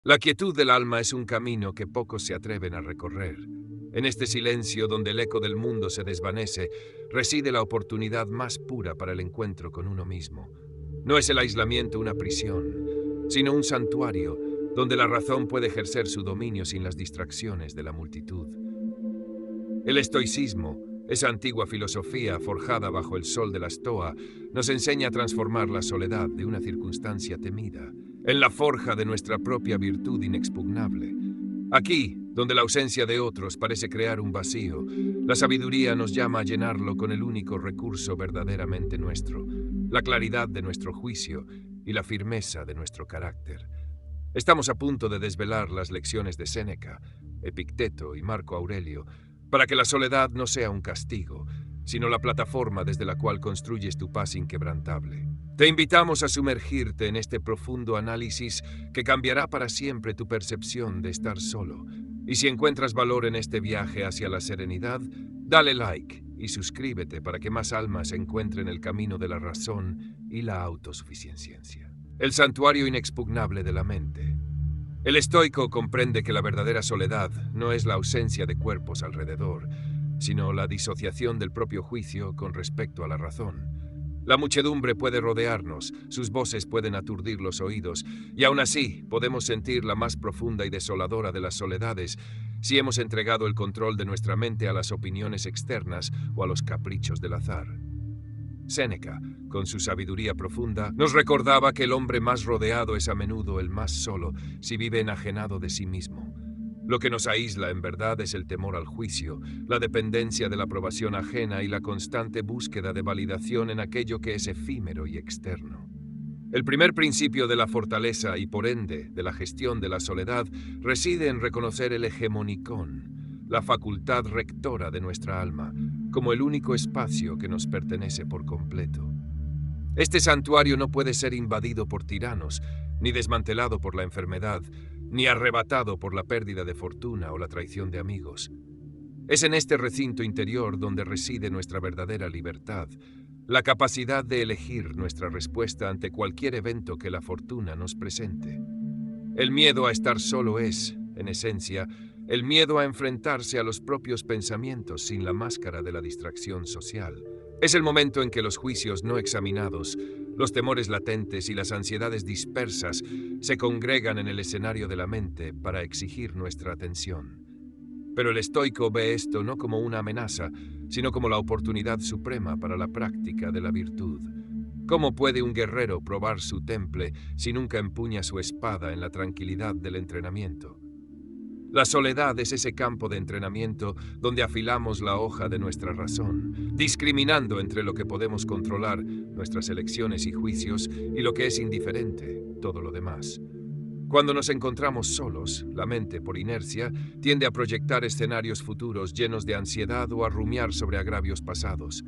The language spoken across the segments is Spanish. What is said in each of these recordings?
La quietud del alma es un camino que pocos se atreven a recorrer. En este silencio donde el eco del mundo se desvanece, reside la oportunidad más pura para el encuentro con uno mismo. No es el aislamiento una prisión, sino un santuario donde la razón puede ejercer su dominio sin las distracciones de la multitud. El estoicismo, esa antigua filosofía forjada bajo el sol de la Stoa, nos enseña a transformar la soledad de una circunstancia temida en la forja de nuestra propia virtud inexpugnable. Aquí, donde la ausencia de otros parece crear un vacío, la sabiduría nos llama a llenarlo con el único recurso verdaderamente nuestro, la claridad de nuestro juicio y la firmeza de nuestro carácter. Estamos a punto de desvelar las lecciones de Séneca, Epicteto y Marco Aurelio, para que la soledad no sea un castigo, sino la plataforma desde la cual construyes tu paz inquebrantable. Te invitamos a sumergirte en este profundo análisis que cambiará para siempre tu percepción de estar solo. Y si encuentras valor en este viaje hacia la serenidad, dale like y suscríbete para que más almas encuentren el camino de la razón y la autosuficiencia. El santuario inexpugnable de la mente. El estoico comprende que la verdadera soledad no es la ausencia de cuerpos alrededor, sino la disociación del propio juicio con respecto a la razón. La muchedumbre puede rodearnos, sus voces pueden aturdir los oídos, y aún así podemos sentir la más profunda y desoladora de las soledades si hemos entregado el control de nuestra mente a las opiniones externas o a los caprichos del azar. Séneca, con su sabiduría profunda, nos recordaba que el hombre más rodeado es a menudo el más solo si vive enajenado de sí mismo. Lo que nos aísla en verdad es el temor al juicio, la dependencia de la aprobación ajena y la constante búsqueda de validación en aquello que es efímero y externo. El primer principio de la fortaleza y por ende de la gestión de la soledad reside en reconocer el hegemonicón, la facultad rectora de nuestra alma, como el único espacio que nos pertenece por completo. Este santuario no puede ser invadido por tiranos, ni desmantelado por la enfermedad, ni arrebatado por la pérdida de fortuna o la traición de amigos. Es en este recinto interior donde reside nuestra verdadera libertad, la capacidad de elegir nuestra respuesta ante cualquier evento que la fortuna nos presente. El miedo a estar solo es, en esencia, el miedo a enfrentarse a los propios pensamientos sin la máscara de la distracción social. Es el momento en que los juicios no examinados, los temores latentes y las ansiedades dispersas se congregan en el escenario de la mente para exigir nuestra atención. Pero el estoico ve esto no como una amenaza, sino como la oportunidad suprema para la práctica de la virtud. ¿Cómo puede un guerrero probar su temple si nunca empuña su espada en la tranquilidad del entrenamiento? La soledad es ese campo de entrenamiento donde afilamos la hoja de nuestra razón, discriminando entre lo que podemos controlar, nuestras elecciones y juicios, y lo que es indiferente, todo lo demás. Cuando nos encontramos solos, la mente, por inercia, tiende a proyectar escenarios futuros llenos de ansiedad o a rumiar sobre agravios pasados.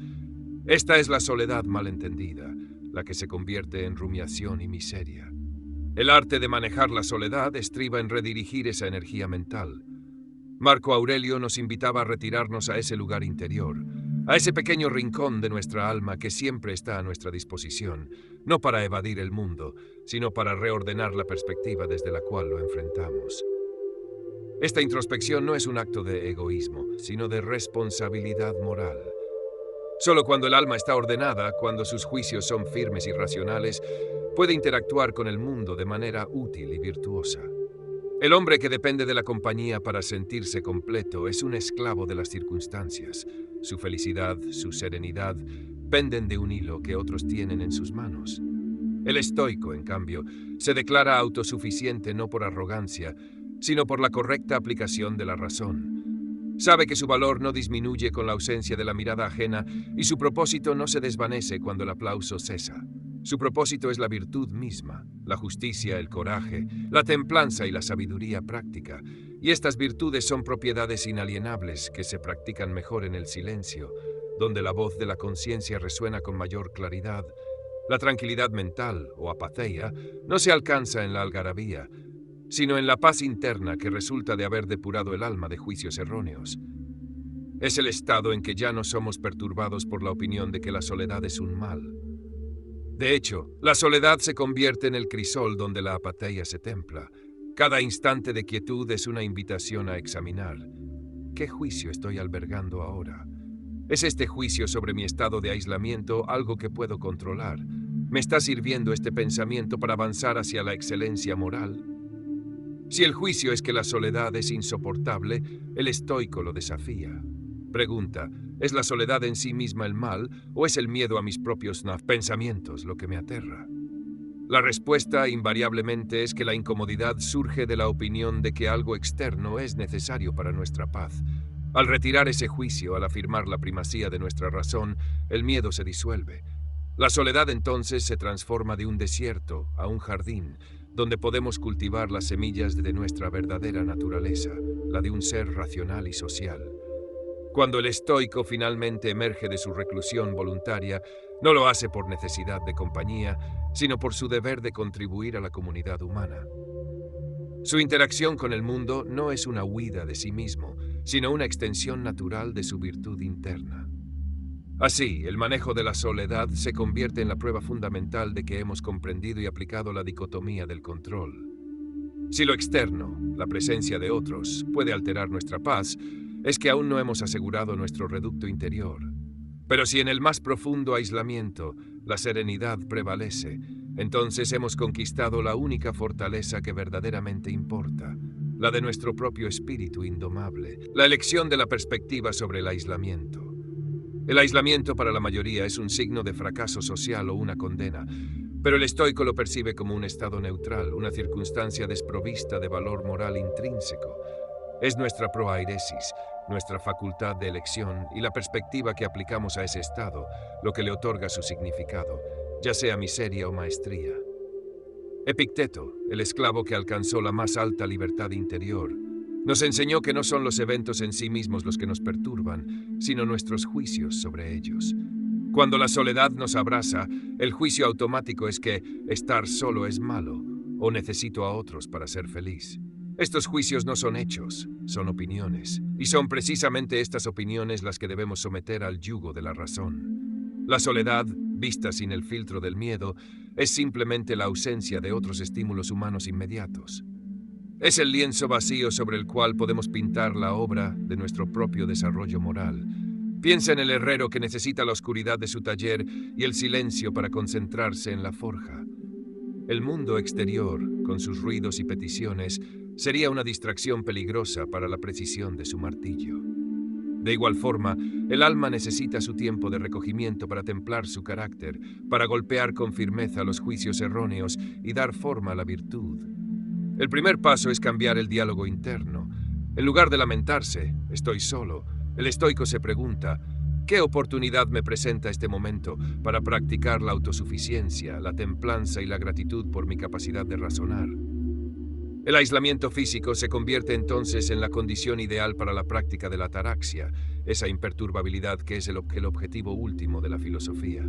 Esta es la soledad malentendida, la que se convierte en rumiación y miseria. El arte de manejar la soledad estriba en redirigir esa energía mental. Marco Aurelio nos invitaba a retirarnos a ese lugar interior, a ese pequeño rincón de nuestra alma que siempre está a nuestra disposición, no para evadir el mundo, sino para reordenar la perspectiva desde la cual lo enfrentamos. Esta introspección no es un acto de egoísmo, sino de responsabilidad moral. Solo cuando el alma está ordenada, cuando sus juicios son firmes y racionales, puede interactuar con el mundo de manera útil y virtuosa. El hombre que depende de la compañía para sentirse completo es un esclavo de las circunstancias. Su felicidad, su serenidad, penden de un hilo que otros tienen en sus manos. El estoico, en cambio, se declara autosuficiente no por arrogancia, sino por la correcta aplicación de la razón. Sabe que su valor no disminuye con la ausencia de la mirada ajena y su propósito no se desvanece cuando el aplauso cesa. Su propósito es la virtud misma, la justicia, el coraje, la templanza y la sabiduría práctica. Y estas virtudes son propiedades inalienables que se practican mejor en el silencio, donde la voz de la conciencia resuena con mayor claridad. La tranquilidad mental, o apatheia, no se alcanza en la algarabía, sino en la paz interna que resulta de haber depurado el alma de juicios erróneos. Es el estado en que ya no somos perturbados por la opinión de que la soledad es un mal. De hecho, la soledad se convierte en el crisol donde la apatheia se templa. Cada instante de quietud es una invitación a examinar. ¿Qué juicio estoy albergando ahora? ¿Es este juicio sobre mi estado de aislamiento algo que puedo controlar? ¿Me está sirviendo este pensamiento para avanzar hacia la excelencia moral? Si el juicio es que la soledad es insoportable, el estoico lo desafía. Pregunta, ¿es la soledad en sí misma el mal o es el miedo a mis propios pensamientos lo que me aterra? La respuesta invariablemente es que la incomodidad surge de la opinión de que algo externo es necesario para nuestra paz. Al retirar ese juicio, al afirmar la primacía de nuestra razón, el miedo se disuelve. La soledad entonces se transforma de un desierto a un jardín, donde podemos cultivar las semillas de nuestra verdadera naturaleza, la de un ser racional y social. Cuando el estoico finalmente emerge de su reclusión voluntaria, no lo hace por necesidad de compañía, sino por su deber de contribuir a la comunidad humana. Su interacción con el mundo no es una huida de sí mismo, sino una extensión natural de su virtud interna. Así, el manejo de la soledad se convierte en la prueba fundamental de que hemos comprendido y aplicado la dicotomía del control. Si lo externo, la presencia de otros, puede alterar nuestra paz, es que aún no hemos asegurado nuestro reducto interior. Pero si en el más profundo aislamiento la serenidad prevalece, entonces hemos conquistado la única fortaleza que verdaderamente importa, la de nuestro propio espíritu indomable, la elección de la perspectiva sobre el aislamiento. El aislamiento para la mayoría es un signo de fracaso social o una condena, pero el estoico lo percibe como un estado neutral, una circunstancia desprovista de valor moral intrínseco. Es nuestra proairesis, nuestra facultad de elección y la perspectiva que aplicamos a ese estado lo que le otorga su significado, ya sea miseria o maestría. Epicteto, el esclavo que alcanzó la más alta libertad interior, nos enseñó que no son los eventos en sí mismos los que nos perturban, sino nuestros juicios sobre ellos. Cuando la soledad nos abraza, el juicio automático es que estar solo es malo o necesito a otros para ser feliz. Estos juicios no son hechos, son opiniones, y son precisamente estas opiniones las que debemos someter al yugo de la razón. La soledad, vista sin el filtro del miedo, es simplemente la ausencia de otros estímulos humanos inmediatos. Es el lienzo vacío sobre el cual podemos pintar la obra de nuestro propio desarrollo moral. Piensa en el herrero que necesita la oscuridad de su taller y el silencio para concentrarse en la forja. El mundo exterior, con sus ruidos y peticiones, sería una distracción peligrosa para la precisión de su martillo. De igual forma, el alma necesita su tiempo de recogimiento para templar su carácter, para golpear con firmeza los juicios erróneos y dar forma a la virtud. El primer paso es cambiar el diálogo interno. En lugar de lamentarse, estoy solo, el estoico se pregunta, ¿qué oportunidad me presenta este momento para practicar la autosuficiencia, la templanza y la gratitud por mi capacidad de razonar? El aislamiento físico se convierte entonces en la condición ideal para la práctica de la ataraxia, esa imperturbabilidad que es el objetivo último de la filosofía.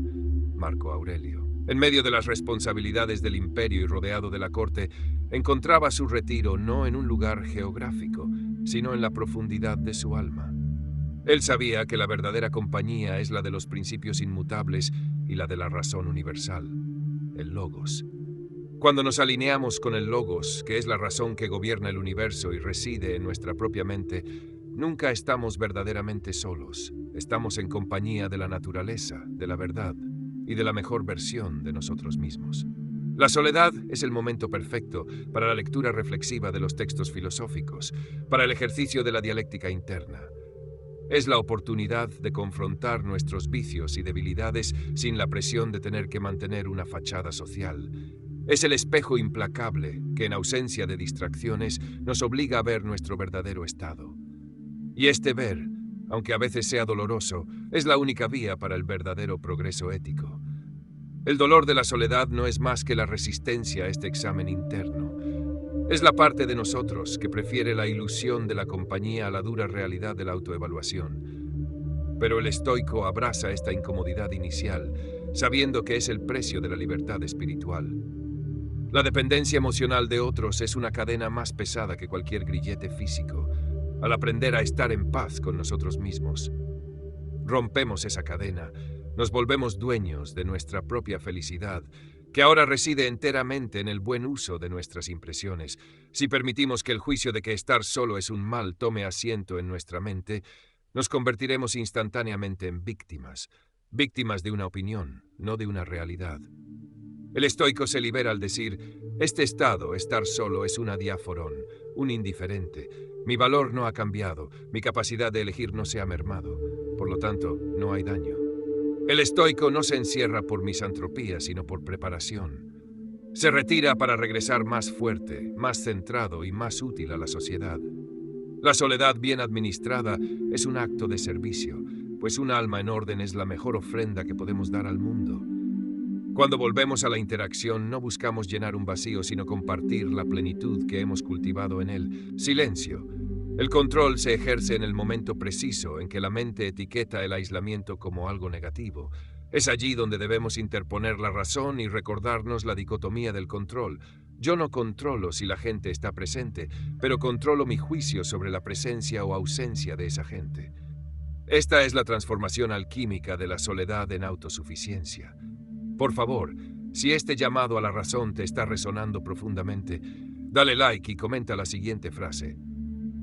Marco Aurelio. En medio de las responsabilidades del imperio y rodeado de la corte, encontraba su retiro no en un lugar geográfico, sino en la profundidad de su alma. Él sabía que la verdadera compañía es la de los principios inmutables y la de la razón universal, el logos. Cuando nos alineamos con el logos, que es la razón que gobierna el universo y reside en nuestra propia mente, nunca estamos verdaderamente solos. Estamos en compañía de la naturaleza, de la verdad y de la mejor versión de nosotros mismos. La soledad es el momento perfecto para la lectura reflexiva de los textos filosóficos, para el ejercicio de la dialéctica interna. Es la oportunidad de confrontar nuestros vicios y debilidades sin la presión de tener que mantener una fachada social. Es el espejo implacable que, en ausencia de distracciones, nos obliga a ver nuestro verdadero estado. Y este ver, aunque a veces sea doloroso, es la única vía para el verdadero progreso ético. El dolor de la soledad no es más que la resistencia a este examen interno. Es la parte de nosotros que prefiere la ilusión de la compañía a la dura realidad de la autoevaluación. Pero el estoico abraza esta incomodidad inicial, sabiendo que es el precio de la libertad espiritual. La dependencia emocional de otros es una cadena más pesada que cualquier grillete físico. Al aprender a estar en paz con nosotros mismos, rompemos esa cadena, nos volvemos dueños de nuestra propia felicidad que ahora reside enteramente en el buen uso de nuestras impresiones. Si permitimos que el juicio de que estar solo es un mal tome asiento en nuestra mente, nos convertiremos instantáneamente en víctimas, víctimas de una opinión, no de una realidad. El estoico se libera al decir, este estado, estar solo, es una diáforon, un indiferente. Mi valor no ha cambiado, mi capacidad de elegir no se ha mermado, por lo tanto, no hay daño. El estoico no se encierra por misantropía, sino por preparación. Se retira para regresar más fuerte, más centrado y más útil a la sociedad. La soledad bien administrada es un acto de servicio, pues un alma en orden es la mejor ofrenda que podemos dar al mundo. Cuando volvemos a la interacción, no buscamos llenar un vacío, sino compartir la plenitud que hemos cultivado en él. Silencio. El control se ejerce en el momento preciso en que la mente etiqueta el aislamiento como algo negativo. Es allí donde debemos interponer la razón y recordarnos la dicotomía del control. Yo no controlo si la gente está presente, pero controlo mi juicio sobre la presencia o ausencia de esa gente. Esta es la transformación alquímica de la soledad en autosuficiencia. Por favor, si este llamado a la razón te está resonando profundamente, dale like y comenta la siguiente frase.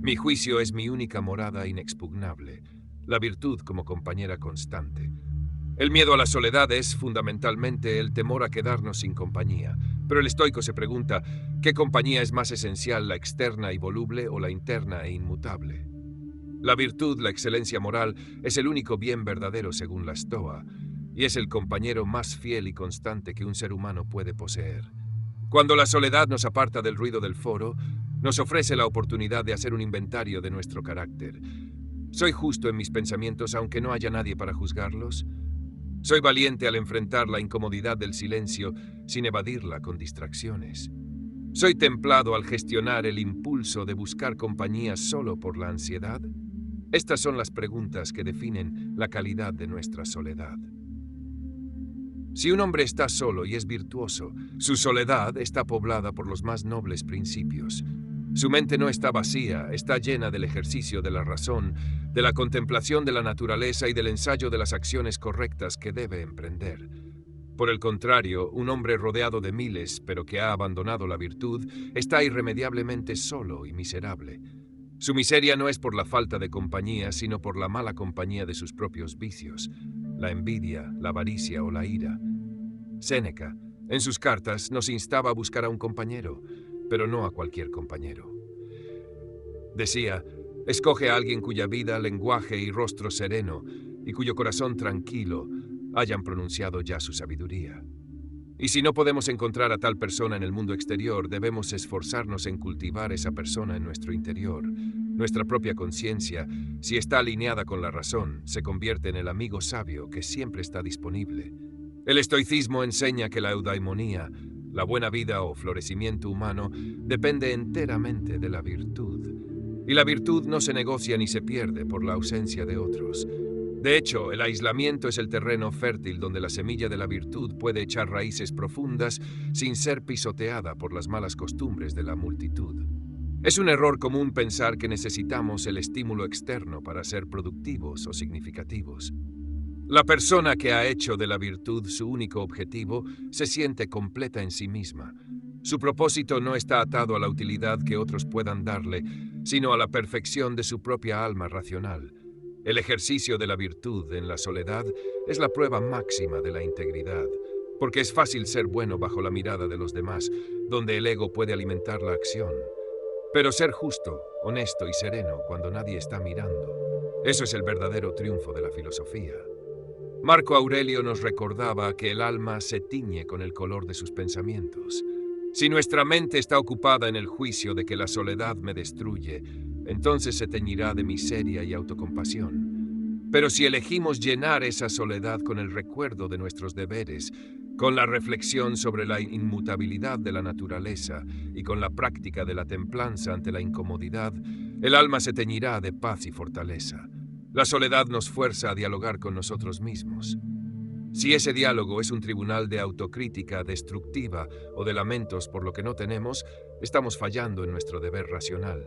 Mi juicio es mi única morada inexpugnable, la virtud como compañera constante. El miedo a la soledad es, fundamentalmente, el temor a quedarnos sin compañía. Pero el estoico se pregunta, ¿qué compañía es más esencial, la externa y voluble o la interna e inmutable? La virtud, la excelencia moral, es el único bien verdadero según la Stoa, y es el compañero más fiel y constante que un ser humano puede poseer. Cuando la soledad nos aparta del ruido del foro, nos ofrece la oportunidad de hacer un inventario de nuestro carácter. ¿Soy justo en mis pensamientos aunque no haya nadie para juzgarlos? ¿Soy valiente al enfrentar la incomodidad del silencio sin evadirla con distracciones? ¿Soy templado al gestionar el impulso de buscar compañía solo por la ansiedad? Estas son las preguntas que definen la calidad de nuestra soledad. Si un hombre está solo y es virtuoso, su soledad está poblada por los más nobles principios. Su mente no está vacía, está llena del ejercicio de la razón, de la contemplación de la naturaleza y del ensayo de las acciones correctas que debe emprender. Por el contrario, un hombre rodeado de miles, pero que ha abandonado la virtud, está irremediablemente solo y miserable. Su miseria no es por la falta de compañía, sino por la mala compañía de sus propios vicios, la envidia, la avaricia o la ira. Séneca, en sus cartas, nos instaba a buscar a un compañero, pero no a cualquier compañero. Decía, escoge a alguien cuya vida, lenguaje y rostro sereno, y cuyo corazón tranquilo, hayan pronunciado ya su sabiduría. Y si no podemos encontrar a tal persona en el mundo exterior, debemos esforzarnos en cultivar esa persona en nuestro interior. Nuestra propia conciencia, si está alineada con la razón, se convierte en el amigo sabio que siempre está disponible. El estoicismo enseña que la eudaimonía, la buena vida o florecimiento humano, depende enteramente de la virtud. Y la virtud no se negocia ni se pierde por la ausencia de otros. De hecho, el aislamiento es el terreno fértil donde la semilla de la virtud puede echar raíces profundas sin ser pisoteada por las malas costumbres de la multitud. Es un error común pensar que necesitamos el estímulo externo para ser productivos o significativos. La persona que ha hecho de la virtud su único objetivo se siente completa en sí misma. Su propósito no está atado a la utilidad que otros puedan darle, sino a la perfección de su propia alma racional. El ejercicio de la virtud en la soledad es la prueba máxima de la integridad, porque es fácil ser bueno bajo la mirada de los demás, donde el ego puede alimentar la acción. Pero ser justo, honesto y sereno cuando nadie está mirando, eso es el verdadero triunfo de la filosofía. Marco Aurelio nos recordaba que el alma se tiñe con el color de sus pensamientos. Si nuestra mente está ocupada en el juicio de que la soledad me destruye, entonces se teñirá de miseria y autocompasión. Pero si elegimos llenar esa soledad con el recuerdo de nuestros deberes, con la reflexión sobre la inmutabilidad de la naturaleza y con la práctica de la templanza ante la incomodidad, el alma se teñirá de paz y fortaleza. La soledad nos fuerza a dialogar con nosotros mismos. Si ese diálogo es un tribunal de autocrítica destructiva o de lamentos por lo que no tenemos, estamos fallando en nuestro deber racional.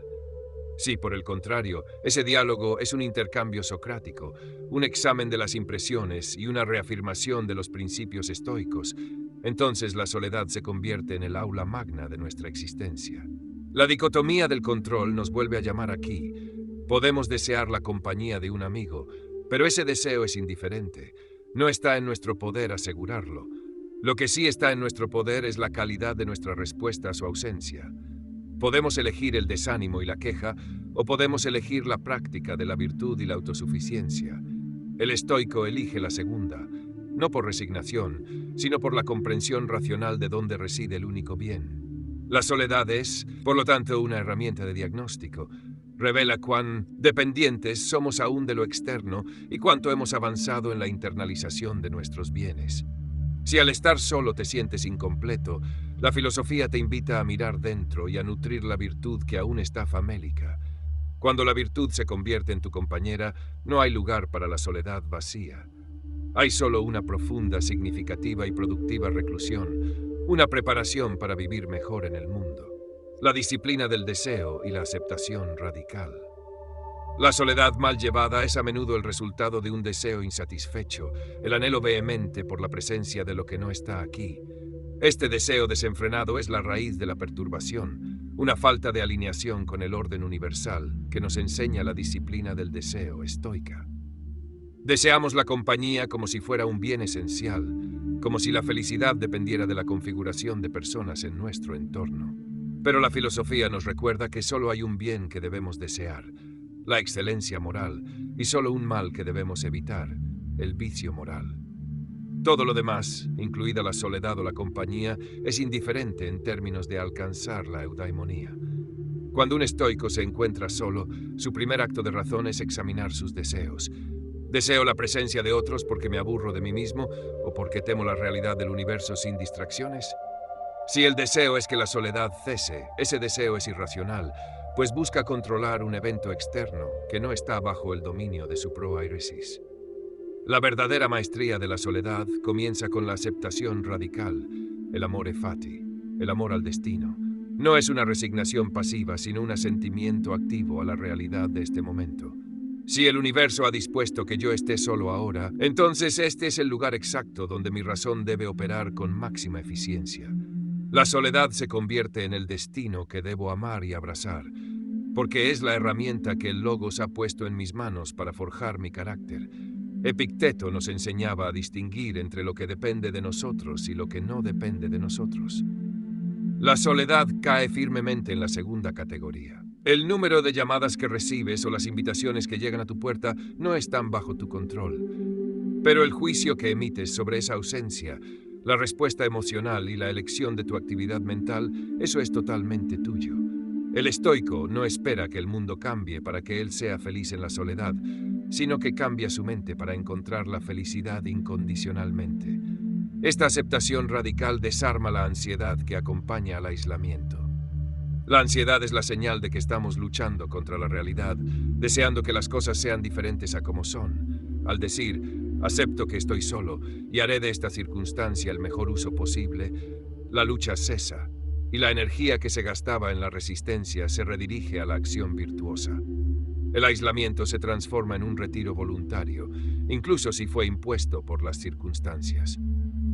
Si, por el contrario, ese diálogo es un intercambio socrático, un examen de las impresiones y una reafirmación de los principios estoicos, entonces la soledad se convierte en el aula magna de nuestra existencia. La dicotomía del control nos vuelve a llamar aquí. Podemos desear la compañía de un amigo, pero ese deseo es indiferente. No está en nuestro poder asegurarlo. Lo que sí está en nuestro poder es la calidad de nuestra respuesta a su ausencia. Podemos elegir el desánimo y la queja, o podemos elegir la práctica de la virtud y la autosuficiencia. El estoico elige la segunda, no por resignación, sino por la comprensión racional de dónde reside el único bien. La soledad es, por lo tanto, una herramienta de diagnóstico. Revela cuán dependientes somos aún de lo externo y cuánto hemos avanzado en la internalización de nuestros bienes. Si al estar solo te sientes incompleto, la filosofía te invita a mirar dentro y a nutrir la virtud que aún está famélica. Cuando la virtud se convierte en tu compañera, no hay lugar para la soledad vacía. Hay solo una profunda, significativa y productiva reclusión, una preparación para vivir mejor en el mundo. La disciplina del deseo y la aceptación radical. La soledad mal llevada es a menudo el resultado de un deseo insatisfecho, el anhelo vehemente por la presencia de lo que no está aquí. Este deseo desenfrenado es la raíz de la perturbación, una falta de alineación con el orden universal que nos enseña la disciplina del deseo estoica. Deseamos la compañía como si fuera un bien esencial, como si la felicidad dependiera de la configuración de personas en nuestro entorno. Pero la filosofía nos recuerda que solo hay un bien que debemos desear, la excelencia moral, y solo un mal que debemos evitar, el vicio moral. Todo lo demás, incluida la soledad o la compañía, es indiferente en términos de alcanzar la eudaimonía. Cuando un estoico se encuentra solo, su primer acto de razón es examinar sus deseos. ¿Deseo la presencia de otros porque me aburro de mí mismo o porque temo la realidad del universo sin distracciones? Si el deseo es que la soledad cese, ese deseo es irracional, pues busca controlar un evento externo que no está bajo el dominio de su proairesis. La verdadera maestría de la soledad comienza con la aceptación radical, el amore fati, el amor al destino. No es una resignación pasiva, sino un asentimiento activo a la realidad de este momento. Si el universo ha dispuesto que yo esté solo ahora, entonces este es el lugar exacto donde mi razón debe operar con máxima eficiencia. La soledad se convierte en el destino que debo amar y abrazar, porque es la herramienta que el Logos ha puesto en mis manos para forjar mi carácter. Epicteto nos enseñaba a distinguir entre lo que depende de nosotros y lo que no depende de nosotros. La soledad cae firmemente en la segunda categoría. El número de llamadas que recibes o las invitaciones que llegan a tu puerta no están bajo tu control. Pero el juicio que emites sobre esa ausencia, la respuesta emocional y la elección de tu actividad mental, eso es totalmente tuyo. El estoico no espera que el mundo cambie para que él sea feliz en la soledad, sino que cambia su mente para encontrar la felicidad incondicionalmente. Esta aceptación radical desarma la ansiedad que acompaña al aislamiento. La ansiedad es la señal de que estamos luchando contra la realidad, deseando que las cosas sean diferentes a como son. Al decir, acepto que estoy solo y haré de esta circunstancia el mejor uso posible, la lucha cesa y la energía que se gastaba en la resistencia se redirige a la acción virtuosa. El aislamiento se transforma en un retiro voluntario, incluso si fue impuesto por las circunstancias.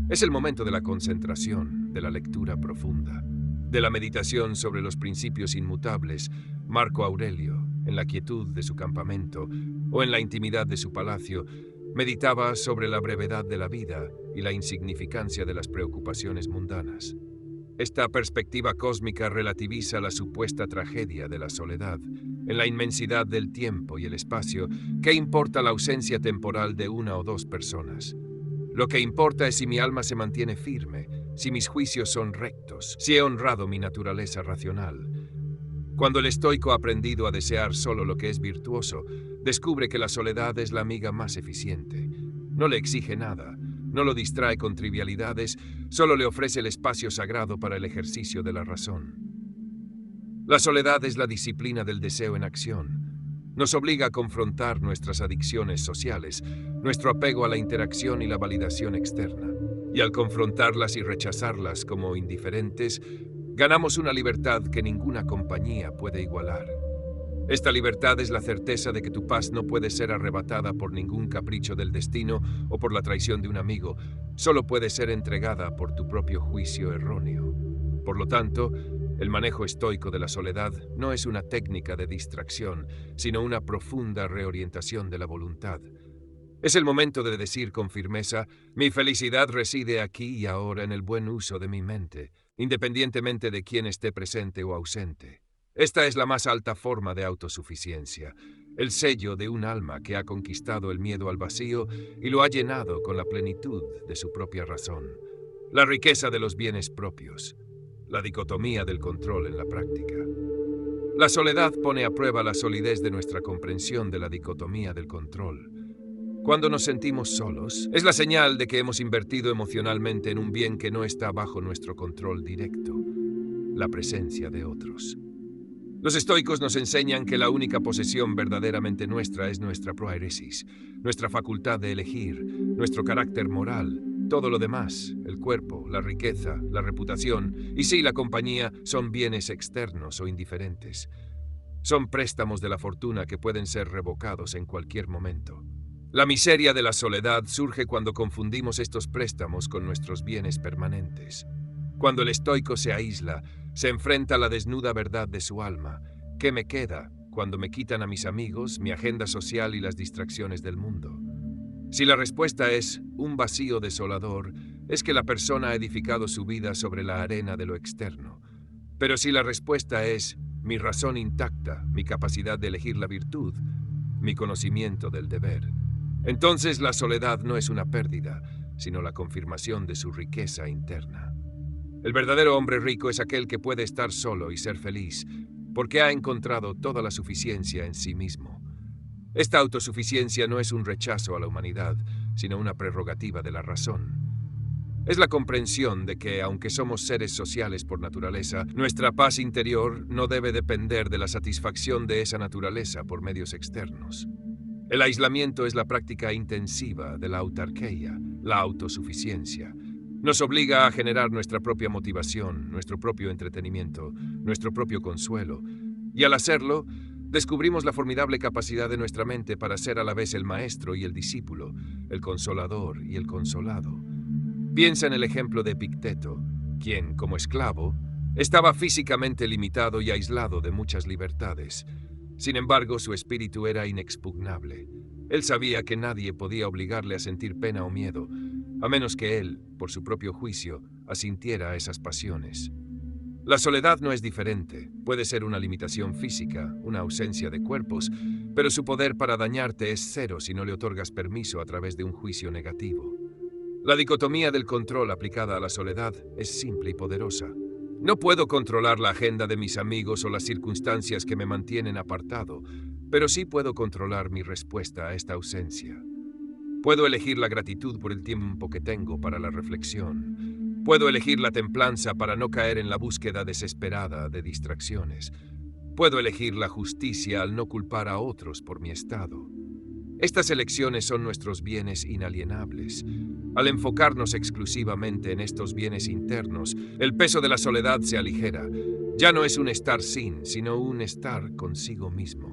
Es el momento de la concentración, de la lectura profunda, de la meditación sobre los principios inmutables. Marco Aurelio, en la quietud de su campamento o en la intimidad de su palacio, meditaba sobre la brevedad de la vida y la insignificancia de las preocupaciones mundanas. Esta perspectiva cósmica relativiza la supuesta tragedia de la soledad. En la inmensidad del tiempo y el espacio, ¿qué importa la ausencia temporal de una o dos personas? Lo que importa es si mi alma se mantiene firme, si mis juicios son rectos, si he honrado mi naturaleza racional. Cuando el estoico ha aprendido a desear solo lo que es virtuoso, descubre que la soledad es la amiga más eficiente. No le exige nada, no lo distrae con trivialidades, solo le ofrece el espacio sagrado para el ejercicio de la razón. La soledad es la disciplina del deseo en acción. Nos obliga a confrontar nuestras adicciones sociales, nuestro apego a la interacción y la validación externa. Y al confrontarlas y rechazarlas como indiferentes, ganamos una libertad que ninguna compañía puede igualar. Esta libertad es la certeza de que tu paz no puede ser arrebatada por ningún capricho del destino o por la traición de un amigo, solo puede ser entregada por tu propio juicio erróneo. Por lo tanto, el manejo estoico de la soledad no es una técnica de distracción, sino una profunda reorientación de la voluntad. Es el momento de decir con firmeza: mi felicidad reside aquí y ahora en el buen uso de mi mente, independientemente de quién esté presente o ausente. Esta es la más alta forma de autosuficiencia, el sello de un alma que ha conquistado el miedo al vacío y lo ha llenado con la plenitud de su propia razón. La riqueza de los bienes propios, la dicotomía del control en la práctica. La soledad pone a prueba la solidez de nuestra comprensión de la dicotomía del control. Cuando nos sentimos solos, es la señal de que hemos invertido emocionalmente en un bien que no está bajo nuestro control directo, la presencia de otros. Los estoicos nos enseñan que la única posesión verdaderamente nuestra es nuestra proairesis, nuestra facultad de elegir, nuestro carácter moral. Todo lo demás, el cuerpo, la riqueza, la reputación y sí, la compañía, son bienes externos o indiferentes. Son préstamos de la fortuna que pueden ser revocados en cualquier momento. La miseria de la soledad surge cuando confundimos estos préstamos con nuestros bienes permanentes. Cuando el estoico se aísla, se enfrenta a la desnuda verdad de su alma. ¿Qué me queda cuando me quitan a mis amigos, mi agenda social y las distracciones del mundo? Si la respuesta es un vacío desolador, es que la persona ha edificado su vida sobre la arena de lo externo. Pero si la respuesta es mi razón intacta, mi capacidad de elegir la virtud, mi conocimiento del deber, entonces la soledad no es una pérdida, sino la confirmación de su riqueza interna. El verdadero hombre rico es aquel que puede estar solo y ser feliz, porque ha encontrado toda la suficiencia en sí mismo. Esta autosuficiencia no es un rechazo a la humanidad, sino una prerrogativa de la razón. Es la comprensión de que, aunque somos seres sociales por naturaleza, nuestra paz interior no debe depender de la satisfacción de esa naturaleza por medios externos. El aislamiento es la práctica intensiva de la autarquía, la autosuficiencia. Nos obliga a generar nuestra propia motivación, nuestro propio entretenimiento, nuestro propio consuelo. Y al hacerlo, descubrimos la formidable capacidad de nuestra mente para ser a la vez el maestro y el discípulo, el consolador y el consolado. Piensa en el ejemplo de Epicteto, quien, como esclavo, estaba físicamente limitado y aislado de muchas libertades. Sin embargo, su espíritu era inexpugnable. Él sabía que nadie podía obligarle a sentir pena o miedo, a menos que él, por su propio juicio, asintiera a esas pasiones. La soledad no es diferente. Puede ser una limitación física, una ausencia de cuerpos, pero su poder para dañarte es cero si no le otorgas permiso a través de un juicio negativo. La dicotomía del control aplicada a la soledad es simple y poderosa. No puedo controlar la agenda de mis amigos o las circunstancias que me mantienen apartado, pero sí puedo controlar mi respuesta a esta ausencia. Puedo elegir la gratitud por el tiempo que tengo para la reflexión. Puedo elegir la templanza para no caer en la búsqueda desesperada de distracciones. Puedo elegir la justicia al no culpar a otros por mi estado. Estas elecciones son nuestros bienes inalienables. Al enfocarnos exclusivamente en estos bienes internos, el peso de la soledad se aligera. Ya no es un estar sin, sino un estar consigo mismo,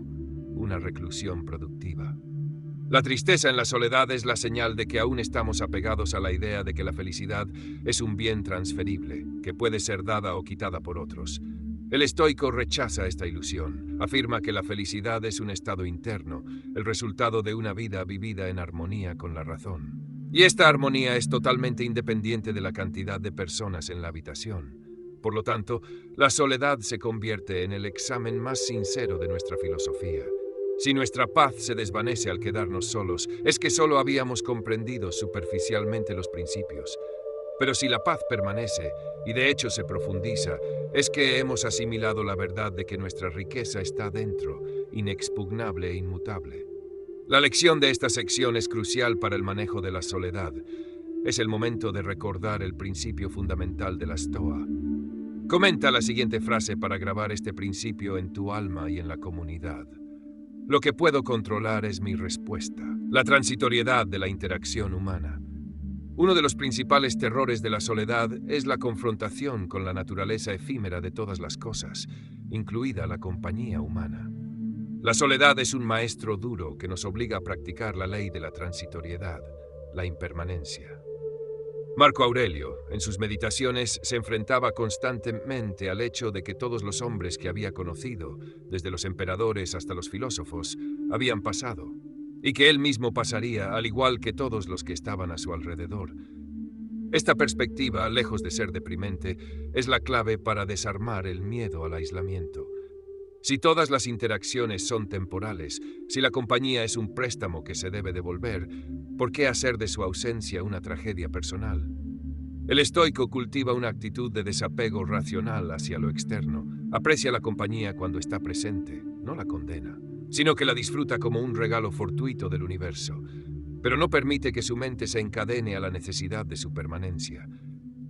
una reclusión productiva. La tristeza en la soledad es la señal de que aún estamos apegados a la idea de que la felicidad es un bien transferible, que puede ser dada o quitada por otros. El estoico rechaza esta ilusión. Afirma que la felicidad es un estado interno, el resultado de una vida vivida en armonía con la razón. Y esta armonía es totalmente independiente de la cantidad de personas en la habitación. Por lo tanto, la soledad se convierte en el examen más sincero de nuestra filosofía. Si nuestra paz se desvanece al quedarnos solos, es que solo habíamos comprendido superficialmente los principios. Pero si la paz permanece, y de hecho se profundiza, es que hemos asimilado la verdad de que nuestra riqueza está dentro, inexpugnable e inmutable. La lección de esta sección es crucial para el manejo de la soledad. Es el momento de recordar el principio fundamental de la Stoa. Comenta la siguiente frase para grabar este principio en tu alma y en la comunidad. Lo que puedo controlar es mi respuesta, la transitoriedad de la interacción humana. Uno de los principales terrores de la soledad es la confrontación con la naturaleza efímera de todas las cosas, incluida la compañía humana. La soledad es un maestro duro que nos obliga a practicar la ley de la transitoriedad, la impermanencia. Marco Aurelio, en sus meditaciones, se enfrentaba constantemente al hecho de que todos los hombres que había conocido, desde los emperadores hasta los filósofos, habían pasado, y que él mismo pasaría, al igual que todos los que estaban a su alrededor. Esta perspectiva, lejos de ser deprimente, es la clave para desarmar el miedo al aislamiento. Si todas las interacciones son temporales, si la compañía es un préstamo que se debe devolver, ¿por qué hacer de su ausencia una tragedia personal? El estoico cultiva una actitud de desapego racional hacia lo externo. Aprecia la compañía cuando está presente, no la condena, sino que la disfruta como un regalo fortuito del universo, pero no permite que su mente se encadene a la necesidad de su permanencia.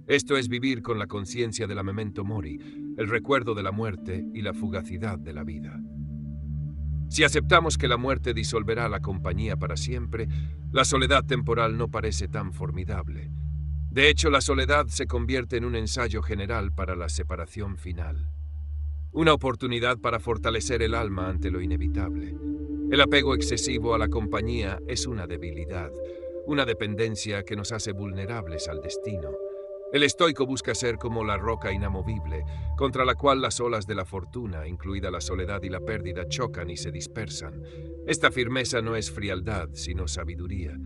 Esto es vivir con la conciencia de la memento mori, el recuerdo de la muerte y la fugacidad de la vida. Si aceptamos que la muerte disolverá la compañía para siempre, la soledad temporal no parece tan formidable. De hecho, la soledad se convierte en un ensayo general para la separación final. Una oportunidad para fortalecer el alma ante lo inevitable. El apego excesivo a la compañía es una debilidad, una dependencia que nos hace vulnerables al destino. El estoico busca ser como la roca inamovible, contra la cual las olas de la fortuna, incluida la soledad y la pérdida, chocan y se dispersan. Esta firmeza no es frialdad, sino sabiduría.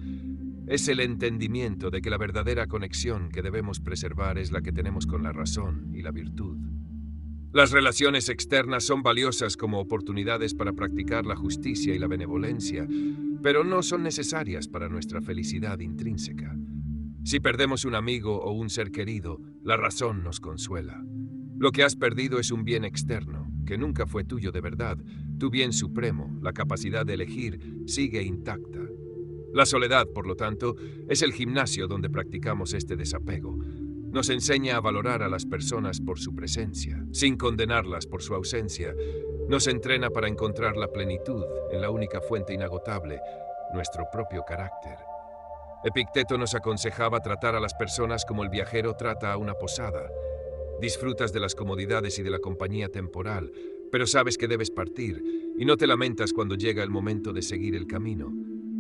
Es el entendimiento de que la verdadera conexión que debemos preservar es la que tenemos con la razón y la virtud. Las relaciones externas son valiosas como oportunidades para practicar la justicia y la benevolencia, pero no son necesarias para nuestra felicidad intrínseca. Si perdemos un amigo o un ser querido, la razón nos consuela. Lo que has perdido es un bien externo, que nunca fue tuyo de verdad. Tu bien supremo, la capacidad de elegir, sigue intacta. La soledad, por lo tanto, es el gimnasio donde practicamos este desapego. Nos enseña a valorar a las personas por su presencia, sin condenarlas por su ausencia. Nos entrena para encontrar la plenitud en la única fuente inagotable, nuestro propio carácter. Epicteto nos aconsejaba tratar a las personas como el viajero trata a una posada. Disfrutas de las comodidades y de la compañía temporal, pero sabes que debes partir y no te lamentas cuando llega el momento de seguir el camino.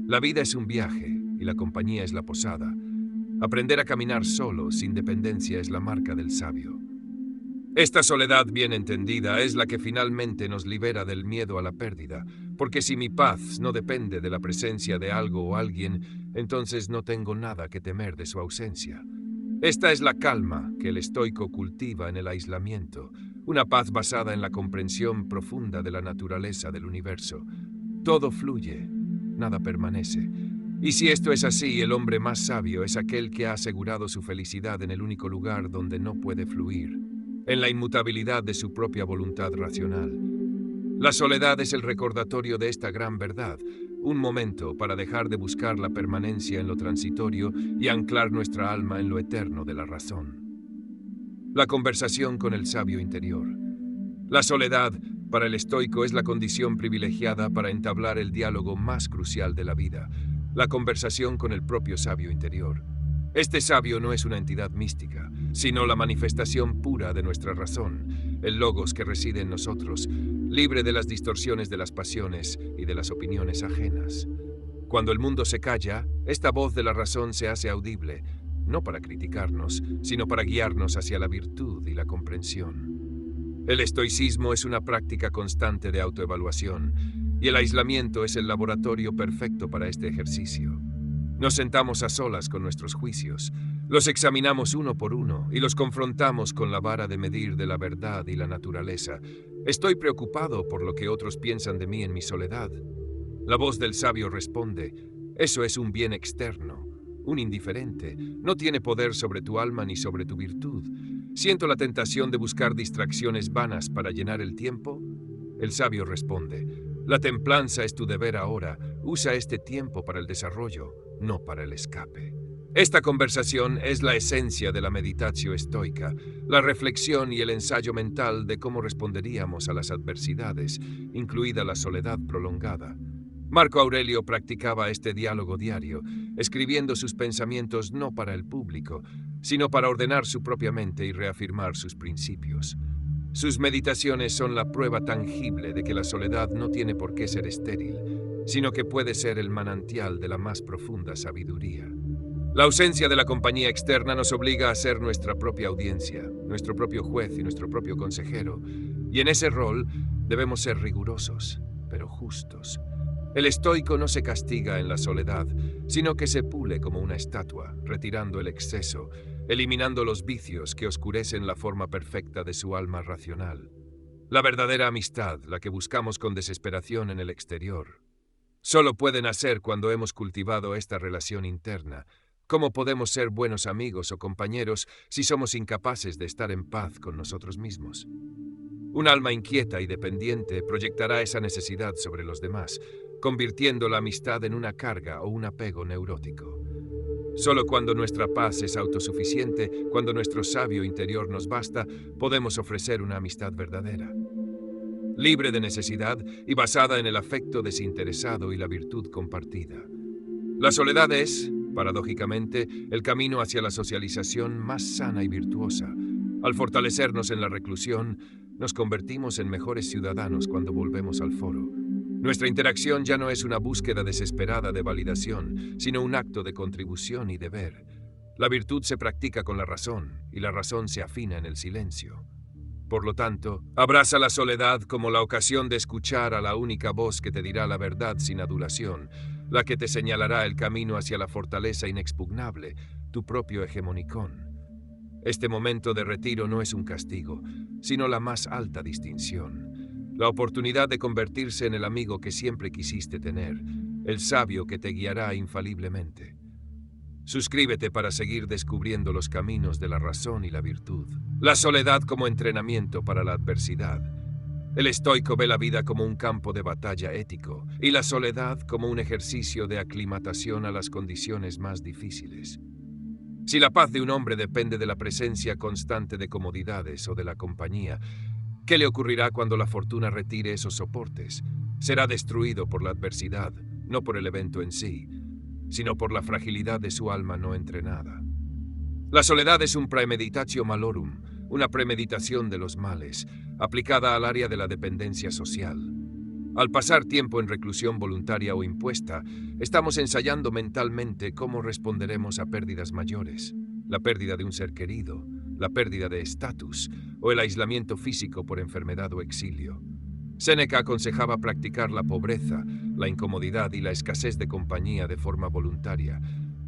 La vida es un viaje y la compañía es la posada. Aprender a caminar solo, sin dependencia, es la marca del sabio. Esta soledad bien entendida es la que finalmente nos libera del miedo a la pérdida, porque si mi paz no depende de la presencia de algo o alguien, entonces no tengo nada que temer de su ausencia. Esta es la calma que el estoico cultiva en el aislamiento, una paz basada en la comprensión profunda de la naturaleza del universo. Todo fluye, nada permanece. Y si esto es así, el hombre más sabio es aquel que ha asegurado su felicidad en el único lugar donde no puede fluir, en la inmutabilidad de su propia voluntad racional. La soledad es el recordatorio de esta gran verdad, un momento para dejar de buscar la permanencia en lo transitorio y anclar nuestra alma en lo eterno de la razón. La conversación con el sabio interior. La soledad, para el estoico, es la condición privilegiada para entablar el diálogo más crucial de la vida, la conversación con el propio sabio interior. Este sabio no es una entidad mística, sino la manifestación pura de nuestra razón, el logos que reside en nosotros, libre de las distorsiones de las pasiones y de las opiniones ajenas. Cuando el mundo se calla, esta voz de la razón se hace audible, no para criticarnos, sino para guiarnos hacia la virtud y la comprensión. El estoicismo es una práctica constante de autoevaluación, y el aislamiento es el laboratorio perfecto para este ejercicio. Nos sentamos a solas con nuestros juicios, los examinamos uno por uno y los confrontamos con la vara de medir de la verdad y la naturaleza. Estoy preocupado por lo que otros piensan de mí en mi soledad. La voz del sabio responde, eso es un bien externo, un indiferente, no tiene poder sobre tu alma ni sobre tu virtud. ¿Siento la tentación de buscar distracciones vanas para llenar el tiempo? El sabio responde, la templanza es tu deber ahora, usa este tiempo para el desarrollo, no para el escape. Esta conversación es la esencia de la meditatio estoica, la reflexión y el ensayo mental de cómo responderíamos a las adversidades, incluida la soledad prolongada. Marco Aurelio practicaba este diálogo diario, escribiendo sus pensamientos no para el público, sino para ordenar su propia mente y reafirmar sus principios. Sus meditaciones son la prueba tangible de que la soledad no tiene por qué ser estéril, sino que puede ser el manantial de la más profunda sabiduría. La ausencia de la compañía externa nos obliga a ser nuestra propia audiencia, nuestro propio juez y nuestro propio consejero, y en ese rol debemos ser rigurosos, pero justos. El estoico no se castiga en la soledad, sino que se pule como una estatua, retirando el exceso, eliminando los vicios que oscurecen la forma perfecta de su alma racional. La verdadera amistad, la que buscamos con desesperación en el exterior, solo puede nacer cuando hemos cultivado esta relación interna. ¿Cómo podemos ser buenos amigos o compañeros si somos incapaces de estar en paz con nosotros mismos? Un alma inquieta y dependiente proyectará esa necesidad sobre los demás, convirtiendo la amistad en una carga o un apego neurótico. Solo cuando nuestra paz es autosuficiente, cuando nuestro sabio interior nos basta, podemos ofrecer una amistad verdadera, libre de necesidad y basada en el afecto desinteresado y la virtud compartida. La soledad es, paradójicamente, el camino hacia la socialización más sana y virtuosa. Al fortalecernos en la reclusión, nos convertimos en mejores ciudadanos cuando volvemos al foro. Nuestra interacción ya no es una búsqueda desesperada de validación, sino un acto de contribución y deber. La virtud se practica con la razón, y la razón se afina en el silencio. Por lo tanto, abraza la soledad como la ocasión de escuchar a la única voz que te dirá la verdad sin adulación, la que te señalará el camino hacia la fortaleza inexpugnable, tu propio hegemonicón. Este momento de retiro no es un castigo, sino la más alta distinción. La oportunidad de convertirse en el amigo que siempre quisiste tener, el sabio que te guiará infaliblemente. Suscríbete para seguir descubriendo los caminos de la razón y la virtud. La soledad como entrenamiento para la adversidad. El estoico ve la vida como un campo de batalla ético y la soledad como un ejercicio de aclimatación a las condiciones más difíciles. Si la paz de un hombre depende de la presencia constante de comodidades o de la compañía, ¿qué le ocurrirá cuando la fortuna retire esos soportes? Será destruido por la adversidad, no por el evento en sí, sino por la fragilidad de su alma no entrenada. La soledad es un praemeditatio malorum, una premeditación de los males, aplicada al área de la dependencia social. Al pasar tiempo en reclusión voluntaria o impuesta, estamos ensayando mentalmente cómo responderemos a pérdidas mayores, la pérdida de un ser querido, la pérdida de estatus o el aislamiento físico por enfermedad o exilio. Séneca aconsejaba practicar la pobreza, la incomodidad y la escasez de compañía de forma voluntaria,